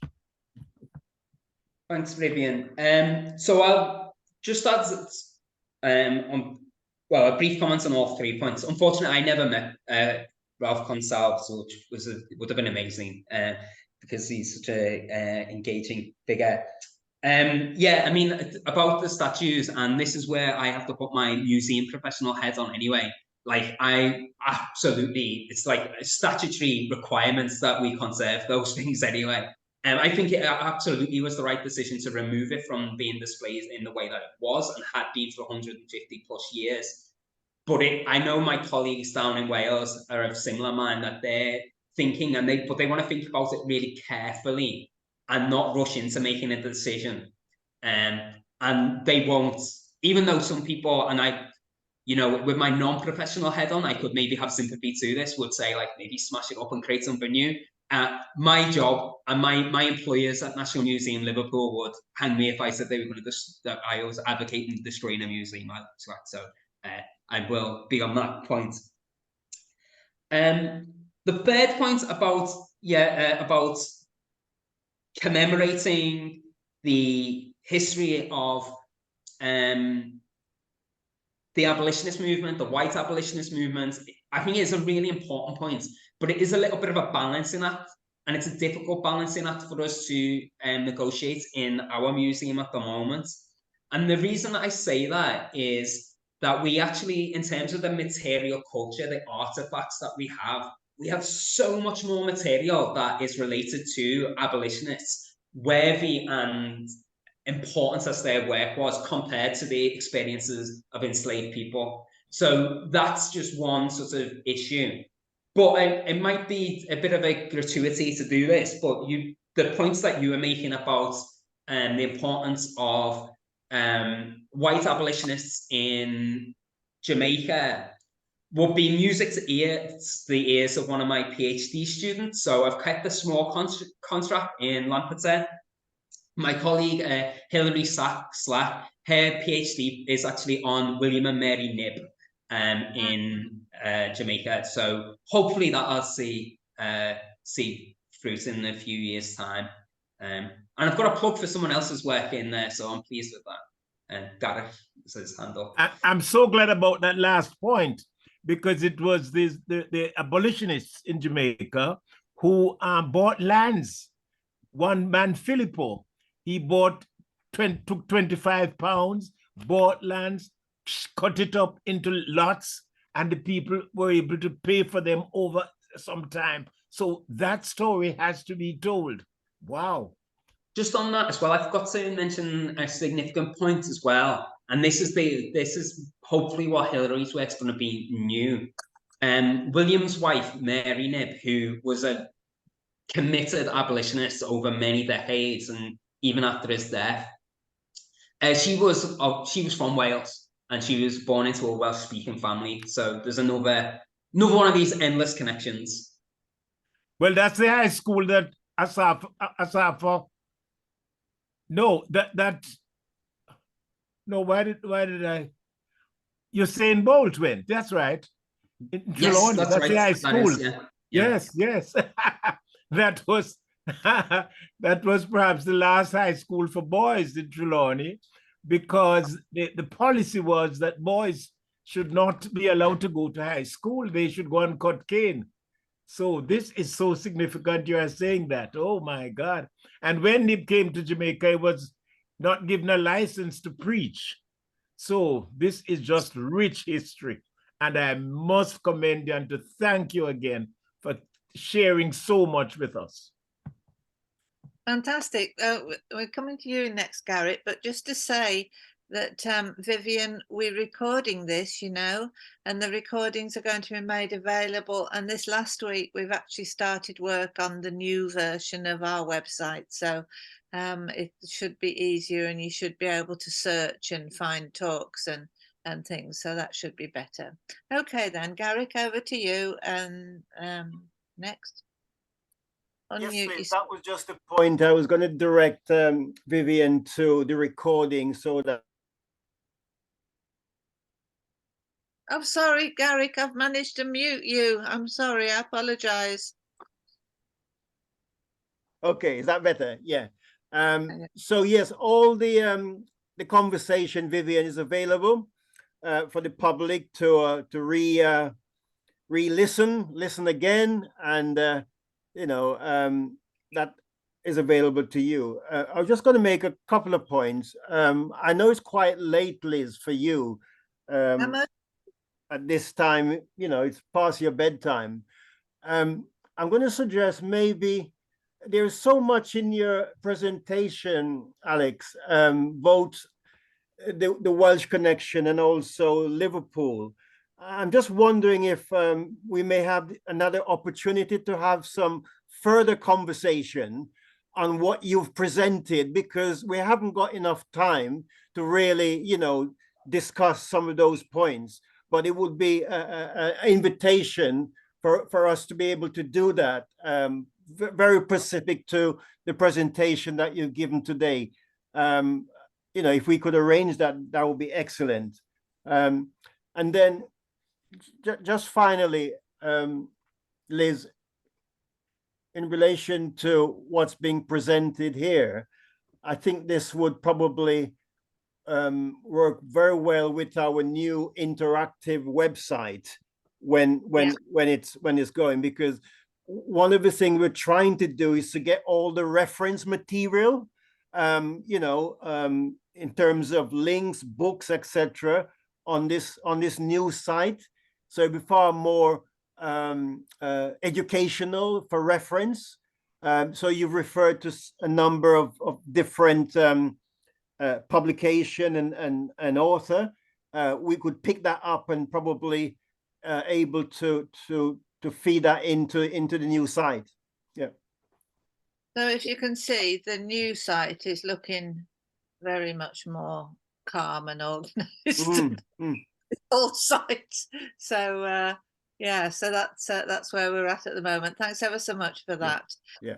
Speaker 2: Thanks, Vivian. So I'll just add a brief comment on all 3 points. Unfortunately, I never met Ralph Consalves, which would have been amazing because he's such a engaging figure. Yeah, I mean, about the statues, and this is where I have to put my museum professional head on anyway. Like, I absolutely, it's like statutory requirements that we conserve those things anyway. I think it absolutely was the right decision to remove it from being displayed in the way that it was and had been for 150 plus years. But I know my colleagues down in Wales are of similar mind, that they're thinking, but they want to think about it really carefully and not rush into making a decision. And they won't, even though some people, and I, you know, with my non-professional head on, I could maybe have sympathy to this, would say, like, maybe smash it up and create something new. My job and my employers at National Museum Liverpool would hang me if I said they were going to that I was advocating destroying a museum. So I will be on that point. The third point about about commemorating the history of the abolitionist movement, the white abolitionist movement, I think is a really important point, but it is a little bit of a balancing act, and it's a difficult balancing act for us to negotiate in our museum at the moment. And the reason I say that is that we actually, in terms of the material culture, the artifacts that we have so much more material that is related to abolitionists, worthy and important as their work was compared to the experiences of enslaved people. So that's just one sort of issue. But it might be a bit of a gratuity to do this, but the points that you were making about the importance of white abolitionists in Jamaica would be music to the ears of one of my PhD students. So I've kept a small contract in Lampeter. My colleague, Hilary Slack, her PhD is actually on William and Mary Knibb in Jamaica. So hopefully that'll see fruit in a few years' time. And I've got a plug for someone else's work in there, so I'm pleased with that. And Gareth says hand up.
Speaker 4: I'm so glad about that last point, because it was the abolitionists in Jamaica who bought lands. One man, Filippo, he took 25 pounds, bought lands, cut it up into lots, and the people were able to pay for them over some time. So that story has to be told. Wow.
Speaker 2: Just on that as well, I forgot to mention a significant point as well. And this is hopefully what Hilary's work's going to be new. William's wife, Mary Knibb, who was a committed abolitionist over many decades, and even after his death, she was from Wales, and she was born into a Welsh-speaking family. So there's another one of these endless connections.
Speaker 4: Well, that's the high school that Asaf. No, no. Why did I? Usain Bolt went. That's right. In Trelawney, that's right. The high school. Is, yeah. Yes. That was perhaps the last high school for boys in Trelawney, because the policy was that boys should not be allowed to go to high school. They should go and cut cane. So this is so significant you are saying that. Oh my God. And when Nib came to Jamaica, he was not given a license to preach. So this is just rich history. And I must commend you and to thank you again for sharing so much with us.
Speaker 1: Fantastic. We're coming to you next, Garrett, but just to say that Vivian, we're recording this, you know, and the recordings are going to be made available. And this last week, we've actually started work on the new version of our website. So it should be easier, and you should be able to search and find talks and things. So that should be better. Okay, then, Garrick, over to you. And next.
Speaker 3: Yes,
Speaker 1: Unmute
Speaker 3: Liz, that was just a point. I was going to direct Vivian to the recording so that.
Speaker 1: I'm sorry, Garrick, I've managed to mute you. I'm sorry, I apologize.
Speaker 3: Okay, is that better? Yeah. So yes, all the conversation, Vivian, is available for the public to re-listen, listen again, and you know, that is available to you. I was just going to make a couple of points. I know it's quite late, Liz, for you. At this time, you know, it's past your bedtime. I'm going to suggest maybe there's so much in your presentation, Alex, both the Welsh connection and also Liverpool. I'm just wondering if we may have another opportunity to have some further conversation on what you've presented, because we haven't got enough time to really, you know, discuss some of those points. But it would be an invitation for us to be able to do that, very specific to the presentation that you've given today. You know, if we could arrange that, that would be excellent. And then just finally, Liz, in relation to what's being presented here, I think this would probably work very well with our new interactive website when it's going, because one of the things we're trying to do is to get all the reference material, you know, in terms of links, books, etc., on this new site. So it'll be far more educational for reference. So you've referred to a number of different publication and author. We could pick that up and probably able to feed that into the new site. Yeah.
Speaker 1: So if you can see, the new site is looking very much more calm and organized. Old site. So yeah, so that's where we're at the moment. Thanks ever so much for that.
Speaker 3: Yeah.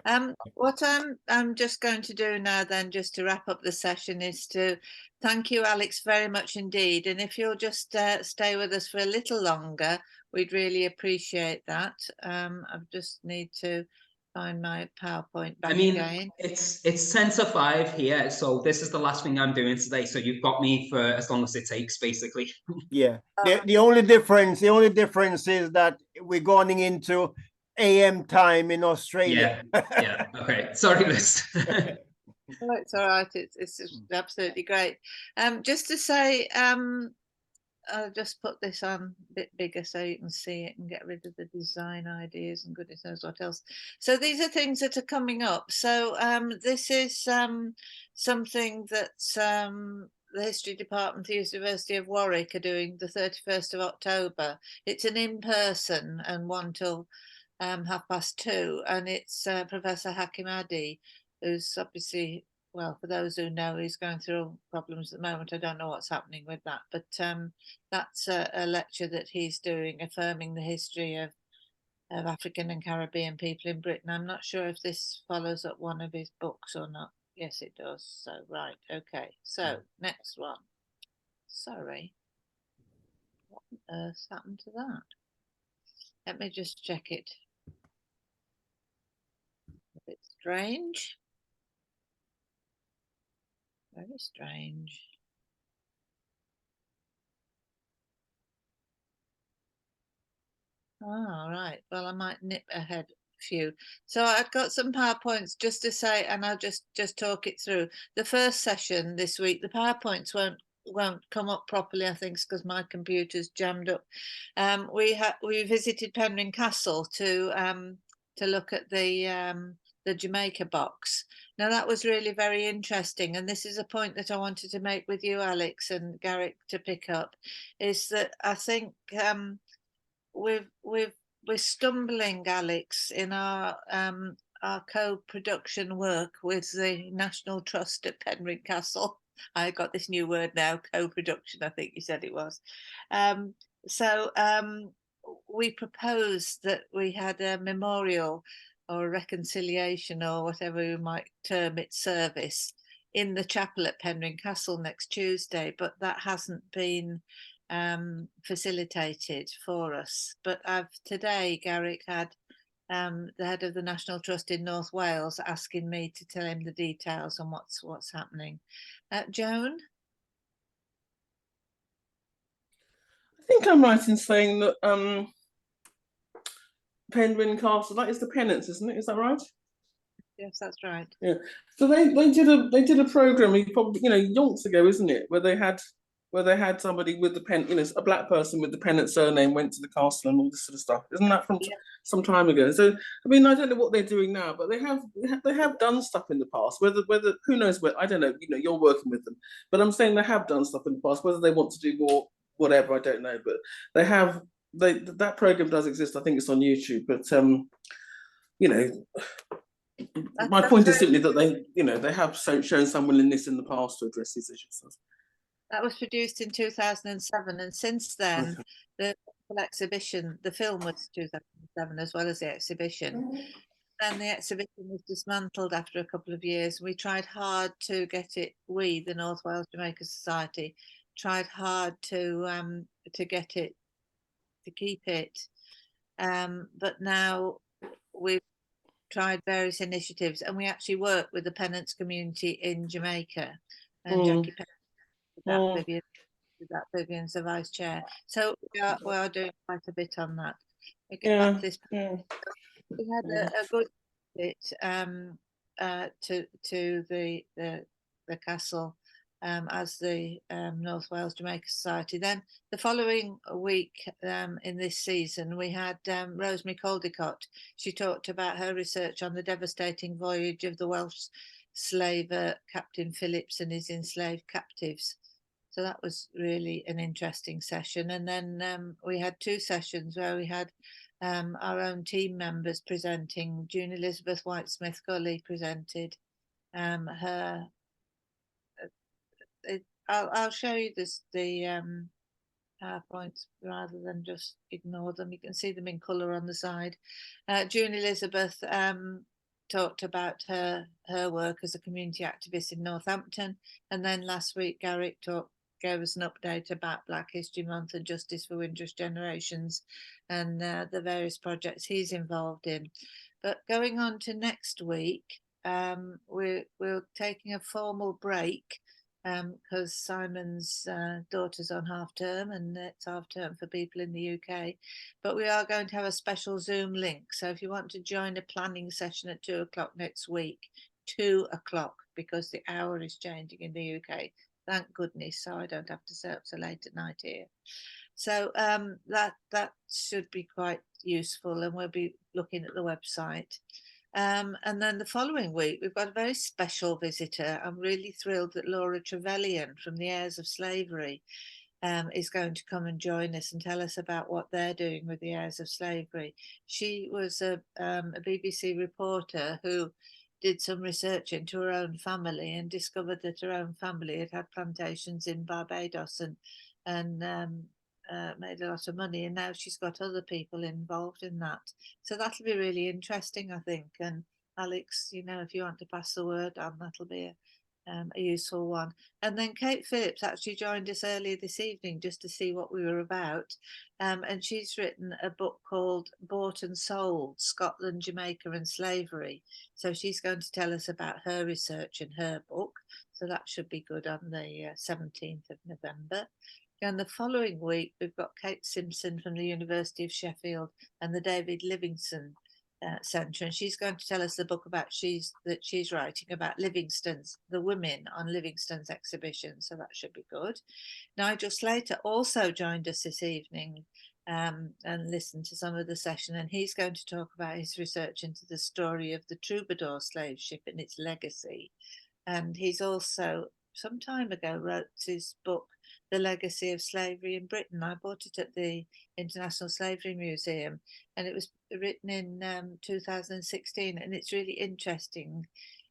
Speaker 1: What I'm just going to do now then, just to wrap up the session, is to thank you, Alex, very much indeed. And if you'll just stay with us for a little longer, we'd really appreciate that. I just need to find my PowerPoint back again.
Speaker 2: It's 10 to 5 here, so this is the last thing I'm doing today. So you've got me for as long as it takes, basically.
Speaker 3: Yeah. The only difference is that we're going into AM time in Australia.
Speaker 2: Yeah. Okay. Sorry, Liz.
Speaker 1: Oh, it's all right. It's absolutely great. Just to say, I'll just put this on a bit bigger so you can see it and get rid of the design ideas and goodness knows what else. So these are things that are coming up. So this is something that the History Department, the University of Warwick, are doing the 31st of October. It's an in-person and one till 2:30, and it's Professor Hakim Adi, who's obviously, well, for those who know, he's going through problems at the moment. I don't know what's happening with that, but that's a lecture that he's doing, affirming the history of African and Caribbean people in Britain. I'm not sure if this follows up one of his books or not. Yes, it does. So, right. Okay. So, next one. Sorry. What on earth happened to that? Let me just check it. A bit strange. Very strange. Oh, right. Well, I might nip ahead a few. So I've got some PowerPoints just to say, and I'll just talk it through. The first session this week, the PowerPoints won't come up properly, I think, because my computer's jammed up. We visited Penrhyn Castle to look at the the Jamaica box. Now that was really very interesting, and this is a point that I wanted to make with you, Alex, and Garrick to pick up, is that I think we're stumbling, Alex, in our co-production work with the National Trust at Penryn Castle. I got this new word now, co-production, I think you said it was. We proposed that we had a memorial or a reconciliation or whatever we might term it service in the chapel at Penryn Castle next Tuesday, but that hasn't been facilitated for us. But today, Garrick had the head of the National Trust in North Wales asking me to tell him the details on what's happening. Joan?
Speaker 5: I think I'm right in saying that Penryn Castle, that is the Pennants, isn't it? Is that right?
Speaker 1: Yes, that's right.
Speaker 5: Yeah. So they did a program, probably yonks ago, isn't it? Where they had somebody with the pen, a black person with the Pennant surname went to the castle and all this sort of stuff. Isn't that from some time ago? So I mean, I don't know what they're doing now, but they have done stuff in the past. Whether who knows what, I don't know. You're working with them, but I'm saying they have done stuff in the past. Whether they want to do more, whatever, I don't know. But they have. That program does exist. I think it's on YouTube. But my point is simply that they have shown some willingness in the past to address these issues.
Speaker 1: That was produced in 2007, and since then, the exhibition, the film was 2007 as well as the exhibition. Then the exhibition was dismantled after a couple of years. We tried hard to get it. We, the North Wales Jamaica Society, tried hard to get it, to keep it, but now we've tried various initiatives, and we actually work with the Pennants community in Jamaica, and Jackie Pennant, Vivian's the vice chair. So we are doing quite a bit on that. We had a good bit to the castle as the North Wales Jamaica Society. Then the following week in this season, we had Rosemary Caldicott. She talked about her research on the devastating voyage of the Welsh slaver Captain Phillips and his enslaved captives. So that was really an interesting session. And then we had two sessions where we had our own team members presenting. June Elizabeth White-Smith Gully presented her. I'll show you the PowerPoints rather than just ignore them. You can see them in colour on the side. June Elizabeth talked about her work as a community activist in Northampton, and then last week Garrick gave us an update about Black History Month and Justice for Windrush Generations and the various projects he's involved in. But going on to next week, we're taking a formal break because Simon's daughter's on half term, and it's half term for people in the UK. But we are going to have a special Zoom link. So if you want to join a planning session at 2 o'clock next week, 2 o'clock, because the hour is changing in the UK. Thank goodness, so I don't have to stay up so late at night here. So that should be quite useful, and we'll be looking at the website. And then the following week, we've got a very special visitor. I'm really thrilled that Laura Trevelyan from the Heirs of Slavery is going to come and join us and tell us about what they're doing with the Heirs of Slavery. She was a BBC reporter who did some research into her own family and discovered that her own family had plantations in Barbados and made a lot of money, and now she's got other people involved in that. So that'll be really interesting, I think. And Alex, if you want to pass the word on, that'll be a useful one. And then Kate Phillips actually joined us earlier this evening just to see what we were about. And she's written a book called Bought and Sold, Scotland, Jamaica and Slavery. So she's going to tell us about her research in her book. So that should be good on the 17th of November. And the following week, we've got Kate Simpson from the University of Sheffield and the David Livingstone Centre, and she's going to tell us the book that she's writing about Livingstone's, the women on Livingstone's exhibition. So that should be good. Nigel Slater also joined us this evening and listen to some of the session. And he's going to talk about his research into the story of the troubadour slave ship and its legacy. And he's also, some time ago, wrote his book, The Legacy of Slavery in Britain. I bought it at the International Slavery Museum, and it was written in 2016. And it's really interesting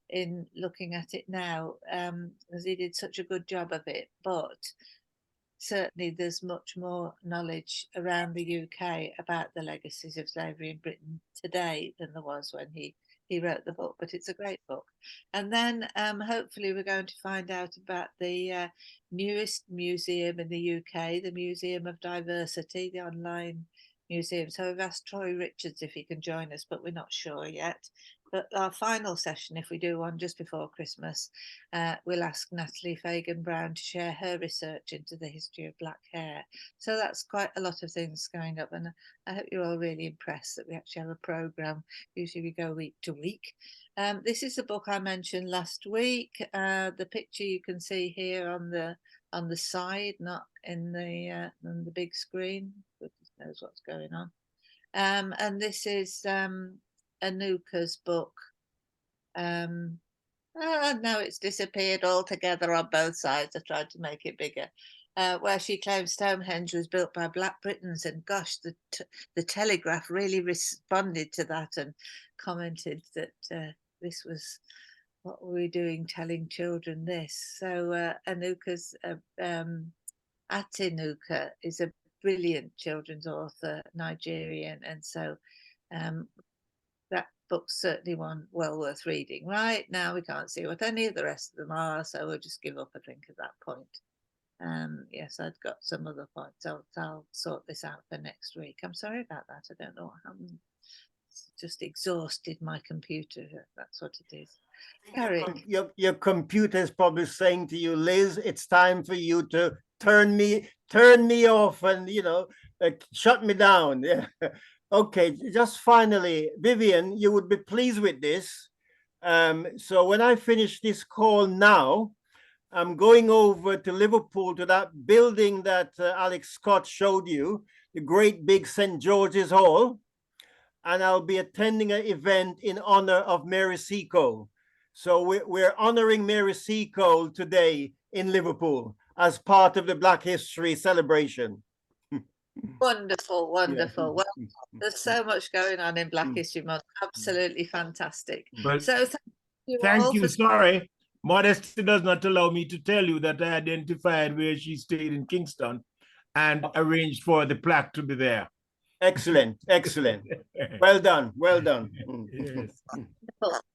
Speaker 1: in looking at it now, because he did such a good job of it. But certainly there's much more knowledge around the UK about the legacies of slavery in Britain today than there was when he wrote the book, but it's a great book. And then hopefully we're going to find out about the newest museum in the UK, the Museum of Diversity, the online museum. So we've asked Troy Richards if he can join us, but we're not sure yet. But our final session, if we do one just before Christmas, we'll ask Natalie Fagan-Brown to share her research into the history of black hair. So that's quite a lot of things going up, and I hope you're all really impressed that we actually have a programme. Usually we go week to week. This is the book I mentioned last week. The picture you can see here on the side, not in the big screen. Goodness knows what's going on. And this is Anuka's book. Now it's disappeared altogether on both sides. I tried to make it bigger. Where she claims Stonehenge was built by Black Britons, and gosh, the Telegraph really responded to that and commented that this was, what were we doing telling children this? So Anuka's Atinuka is a brilliant children's author, Nigerian, and so that book's certainly one well worth reading. Right now we can't see what any of the rest of them are, so we'll just give up, I think, at that point. Yes, I've got some other points. I'll sort this out for next week. I'm sorry about that. I don't know what happened. It's just exhausted my computer. That's what it is. Eric.
Speaker 3: Your computer is probably saying to you, Liz, it's time for you to turn me off and, you know, shut me down. Yeah. Okay, just finally, Vivian, you would be pleased with this. So when I finish this call now, I'm going over to Liverpool to that building that Alex Scott showed you, the great big St. George's Hall, and I'll be attending an event in honor of Mary Seacole. So we're honoring Mary Seacole today in Liverpool as part of the Black History celebration.
Speaker 1: Wonderful, wonderful.
Speaker 3: Yeah.
Speaker 1: Well, there's so much going on in Black History Month. Absolutely fantastic.
Speaker 4: But
Speaker 1: So thank
Speaker 4: thank
Speaker 1: all
Speaker 4: you.
Speaker 1: for
Speaker 4: Sorry, modesty does not allow me to tell you that I identified where she stayed in Kingston and arranged for the plaque to be there.
Speaker 3: Excellent, excellent. Well done, well done.
Speaker 4: Yes.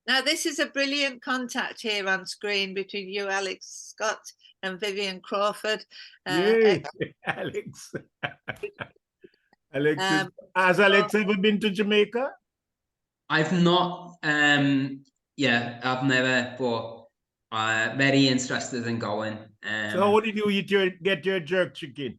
Speaker 1: Now, this is a brilliant contact here on screen between you, Alex Scott, and Vivian Crawford.
Speaker 4: Yay, Alex. Alex, has Alex ever been to Jamaica?
Speaker 2: I've not, yeah, I've never, but very interested in going.
Speaker 4: So how did you get your jerk chicken?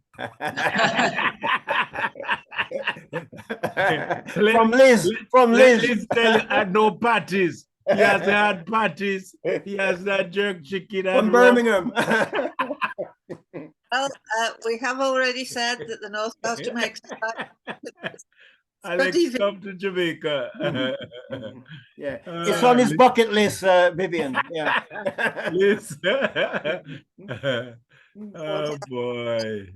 Speaker 3: From Liz.
Speaker 4: Liz tell you, had no patties. He has had patties. He has that jerk chicken.
Speaker 3: From Birmingham.
Speaker 1: Well, we have already said that the North Coast Jamaica.
Speaker 4: Alex, come to Jamaica.
Speaker 3: Yeah, it's on his bucket list, Vivian. Yeah.
Speaker 4: Liz. Oh boy.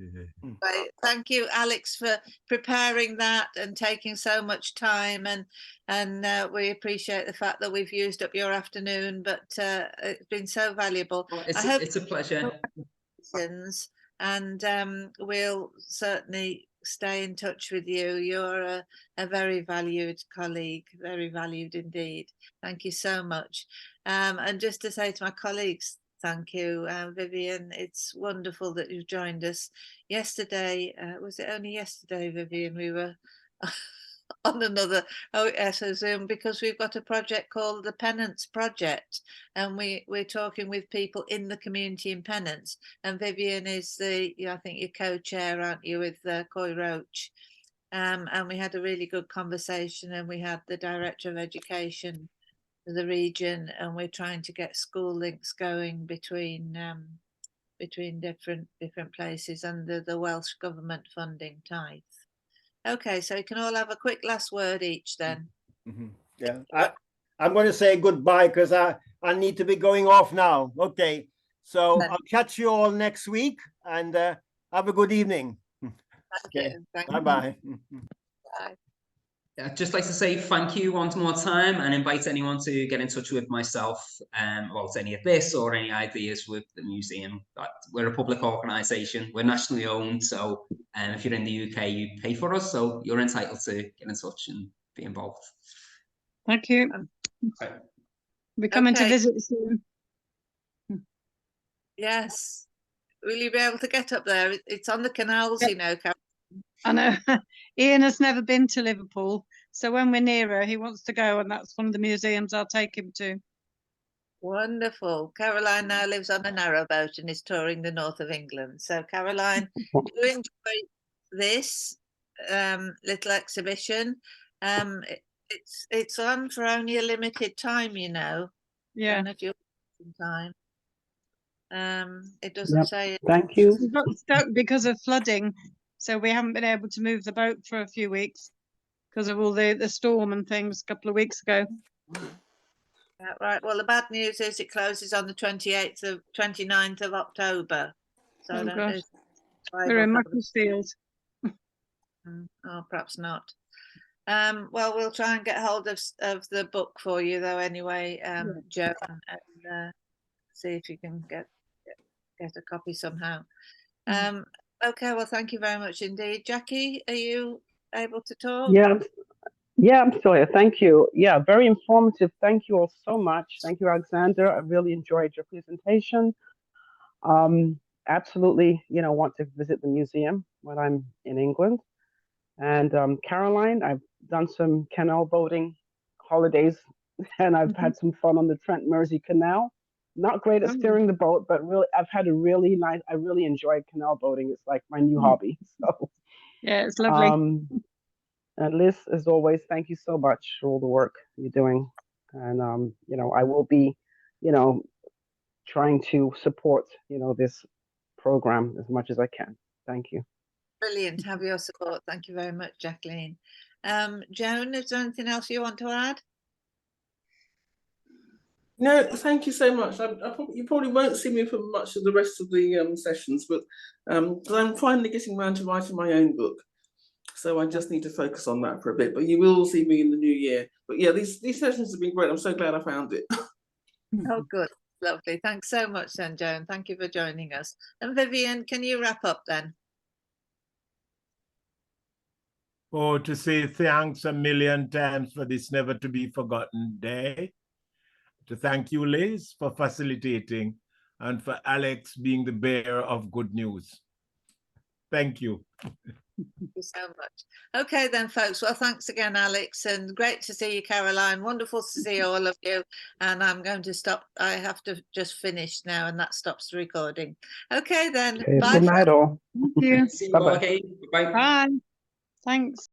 Speaker 1: Right. Thank you, Alex, for preparing that and taking so much time, and we appreciate the fact that we've used up your afternoon, but it's been so valuable.
Speaker 2: It's a pleasure.
Speaker 1: And we'll certainly stay in touch with you. You're a very valued colleague, very valued indeed. Thank you so much. And just to say to my colleagues, thank you, Vivian. It's wonderful that you've joined us. Yesterday, was it only yesterday, Vivian? We were on another Zoom because we've got a project called the Penance Project, and we're talking with people in the community in Penance. And Vivian is I think you're co-chair, aren't you, with Coy Roach? And we had a really good conversation, and we had the Director of Education the region, and we're trying to get school links going between different places under the Welsh Government funding tithe. Okay, so you can all have a quick last word each then.
Speaker 3: Yeah, I'm going to say goodbye because I need to be going off now. Okay, so
Speaker 1: Then.
Speaker 3: I'll catch you all next week and have a good evening.
Speaker 1: Thank
Speaker 3: Okay,
Speaker 1: you. Thank
Speaker 3: bye-bye.
Speaker 1: you. Bye.
Speaker 2: I'd just like to say thank you once more time and invite anyone to get in touch with myself about any of this or any ideas with the museum. We're a public organisation, we're nationally owned, so if you're in the UK, you pay for us, so you're entitled to get in touch and be involved.
Speaker 6: Thank you.
Speaker 2: Right.
Speaker 6: We're coming to
Speaker 1: Okay.
Speaker 6: visit soon.
Speaker 1: Yes. Will you be able to get up there? It's on the canals,
Speaker 6: Yep.
Speaker 1: you know, Carol.
Speaker 6: I know Ian has never been to Liverpool, so when we're nearer, he wants to go, and that's one of the museums I'll take him to.
Speaker 1: Wonderful. Caroline now lives on a narrowboat and is touring the north of England. So, Caroline, do enjoy this little exhibition. It's on for only a limited time, you know.
Speaker 6: Yeah.
Speaker 1: And if you're time, it doesn't say.
Speaker 7: Thank you.
Speaker 6: We got stuck because of flooding, so we haven't been able to move the boat for a few weeks because of all the storm and things a couple of weeks ago.
Speaker 1: Right. Well, the bad news is it closes on the 29th of October. So I
Speaker 6: Oh,
Speaker 1: don't know
Speaker 6: gosh.
Speaker 1: if
Speaker 6: We're in
Speaker 1: will have
Speaker 6: Macclesfield.
Speaker 1: Oh, perhaps not. Well, we'll try and get hold of the book for you, though. Anyway, Joe, and see if you can get a copy somehow. Okay. Well, thank you very much indeed, Jackie. Are you able to talk?
Speaker 7: Yeah, I'm still here. Thank you. Yeah, very informative. Thank you all so much. Thank you, Alexander. I really enjoyed your presentation. Absolutely, want to visit the museum when I'm in England. And Caroline, I've done some canal boating holidays, and I've had some fun on the Trent Mersey Canal. Not great at steering the boat, but really, I really enjoyed canal boating. It's like my new hobby. So
Speaker 6: Yeah, it's lovely.
Speaker 7: And Liz, as always, thank you so much for all the work you're doing. And I will be, trying to support, this program as much as I can. Thank you.
Speaker 1: Brilliant. Have your support. Thank you very much, Jacqueline. Joan, is there anything else you want to add?
Speaker 5: No, thank you so much. You probably won't see me for much of the rest of the sessions, but because I'm finally getting around to writing my own book, so I just need to focus on that for a bit. But you will see me in the new year. But yeah, these sessions have been great. I'm so glad I found it.
Speaker 1: Oh, good. Lovely. Thanks so much then, Joan. Thank you for joining us. And Vivian, can you wrap up then?
Speaker 4: Oh, to say thanks a million times for this never to be forgotten day. To thank you, Liz, for facilitating, and for Alex being the bearer of good news. Thank you.
Speaker 1: Thank you so much. Okay then, folks. Well, thanks again, Alex, and great to see you, Caroline. Wonderful to see all of you. And I'm going to stop. I have to just finish now, and that stops the recording. Okay then.
Speaker 7: Okay,
Speaker 1: Bye.
Speaker 7: good night, all.
Speaker 6: Thank you.
Speaker 2: See you all
Speaker 7: Bye-bye.
Speaker 2: again. Bye.
Speaker 6: Bye. Thanks.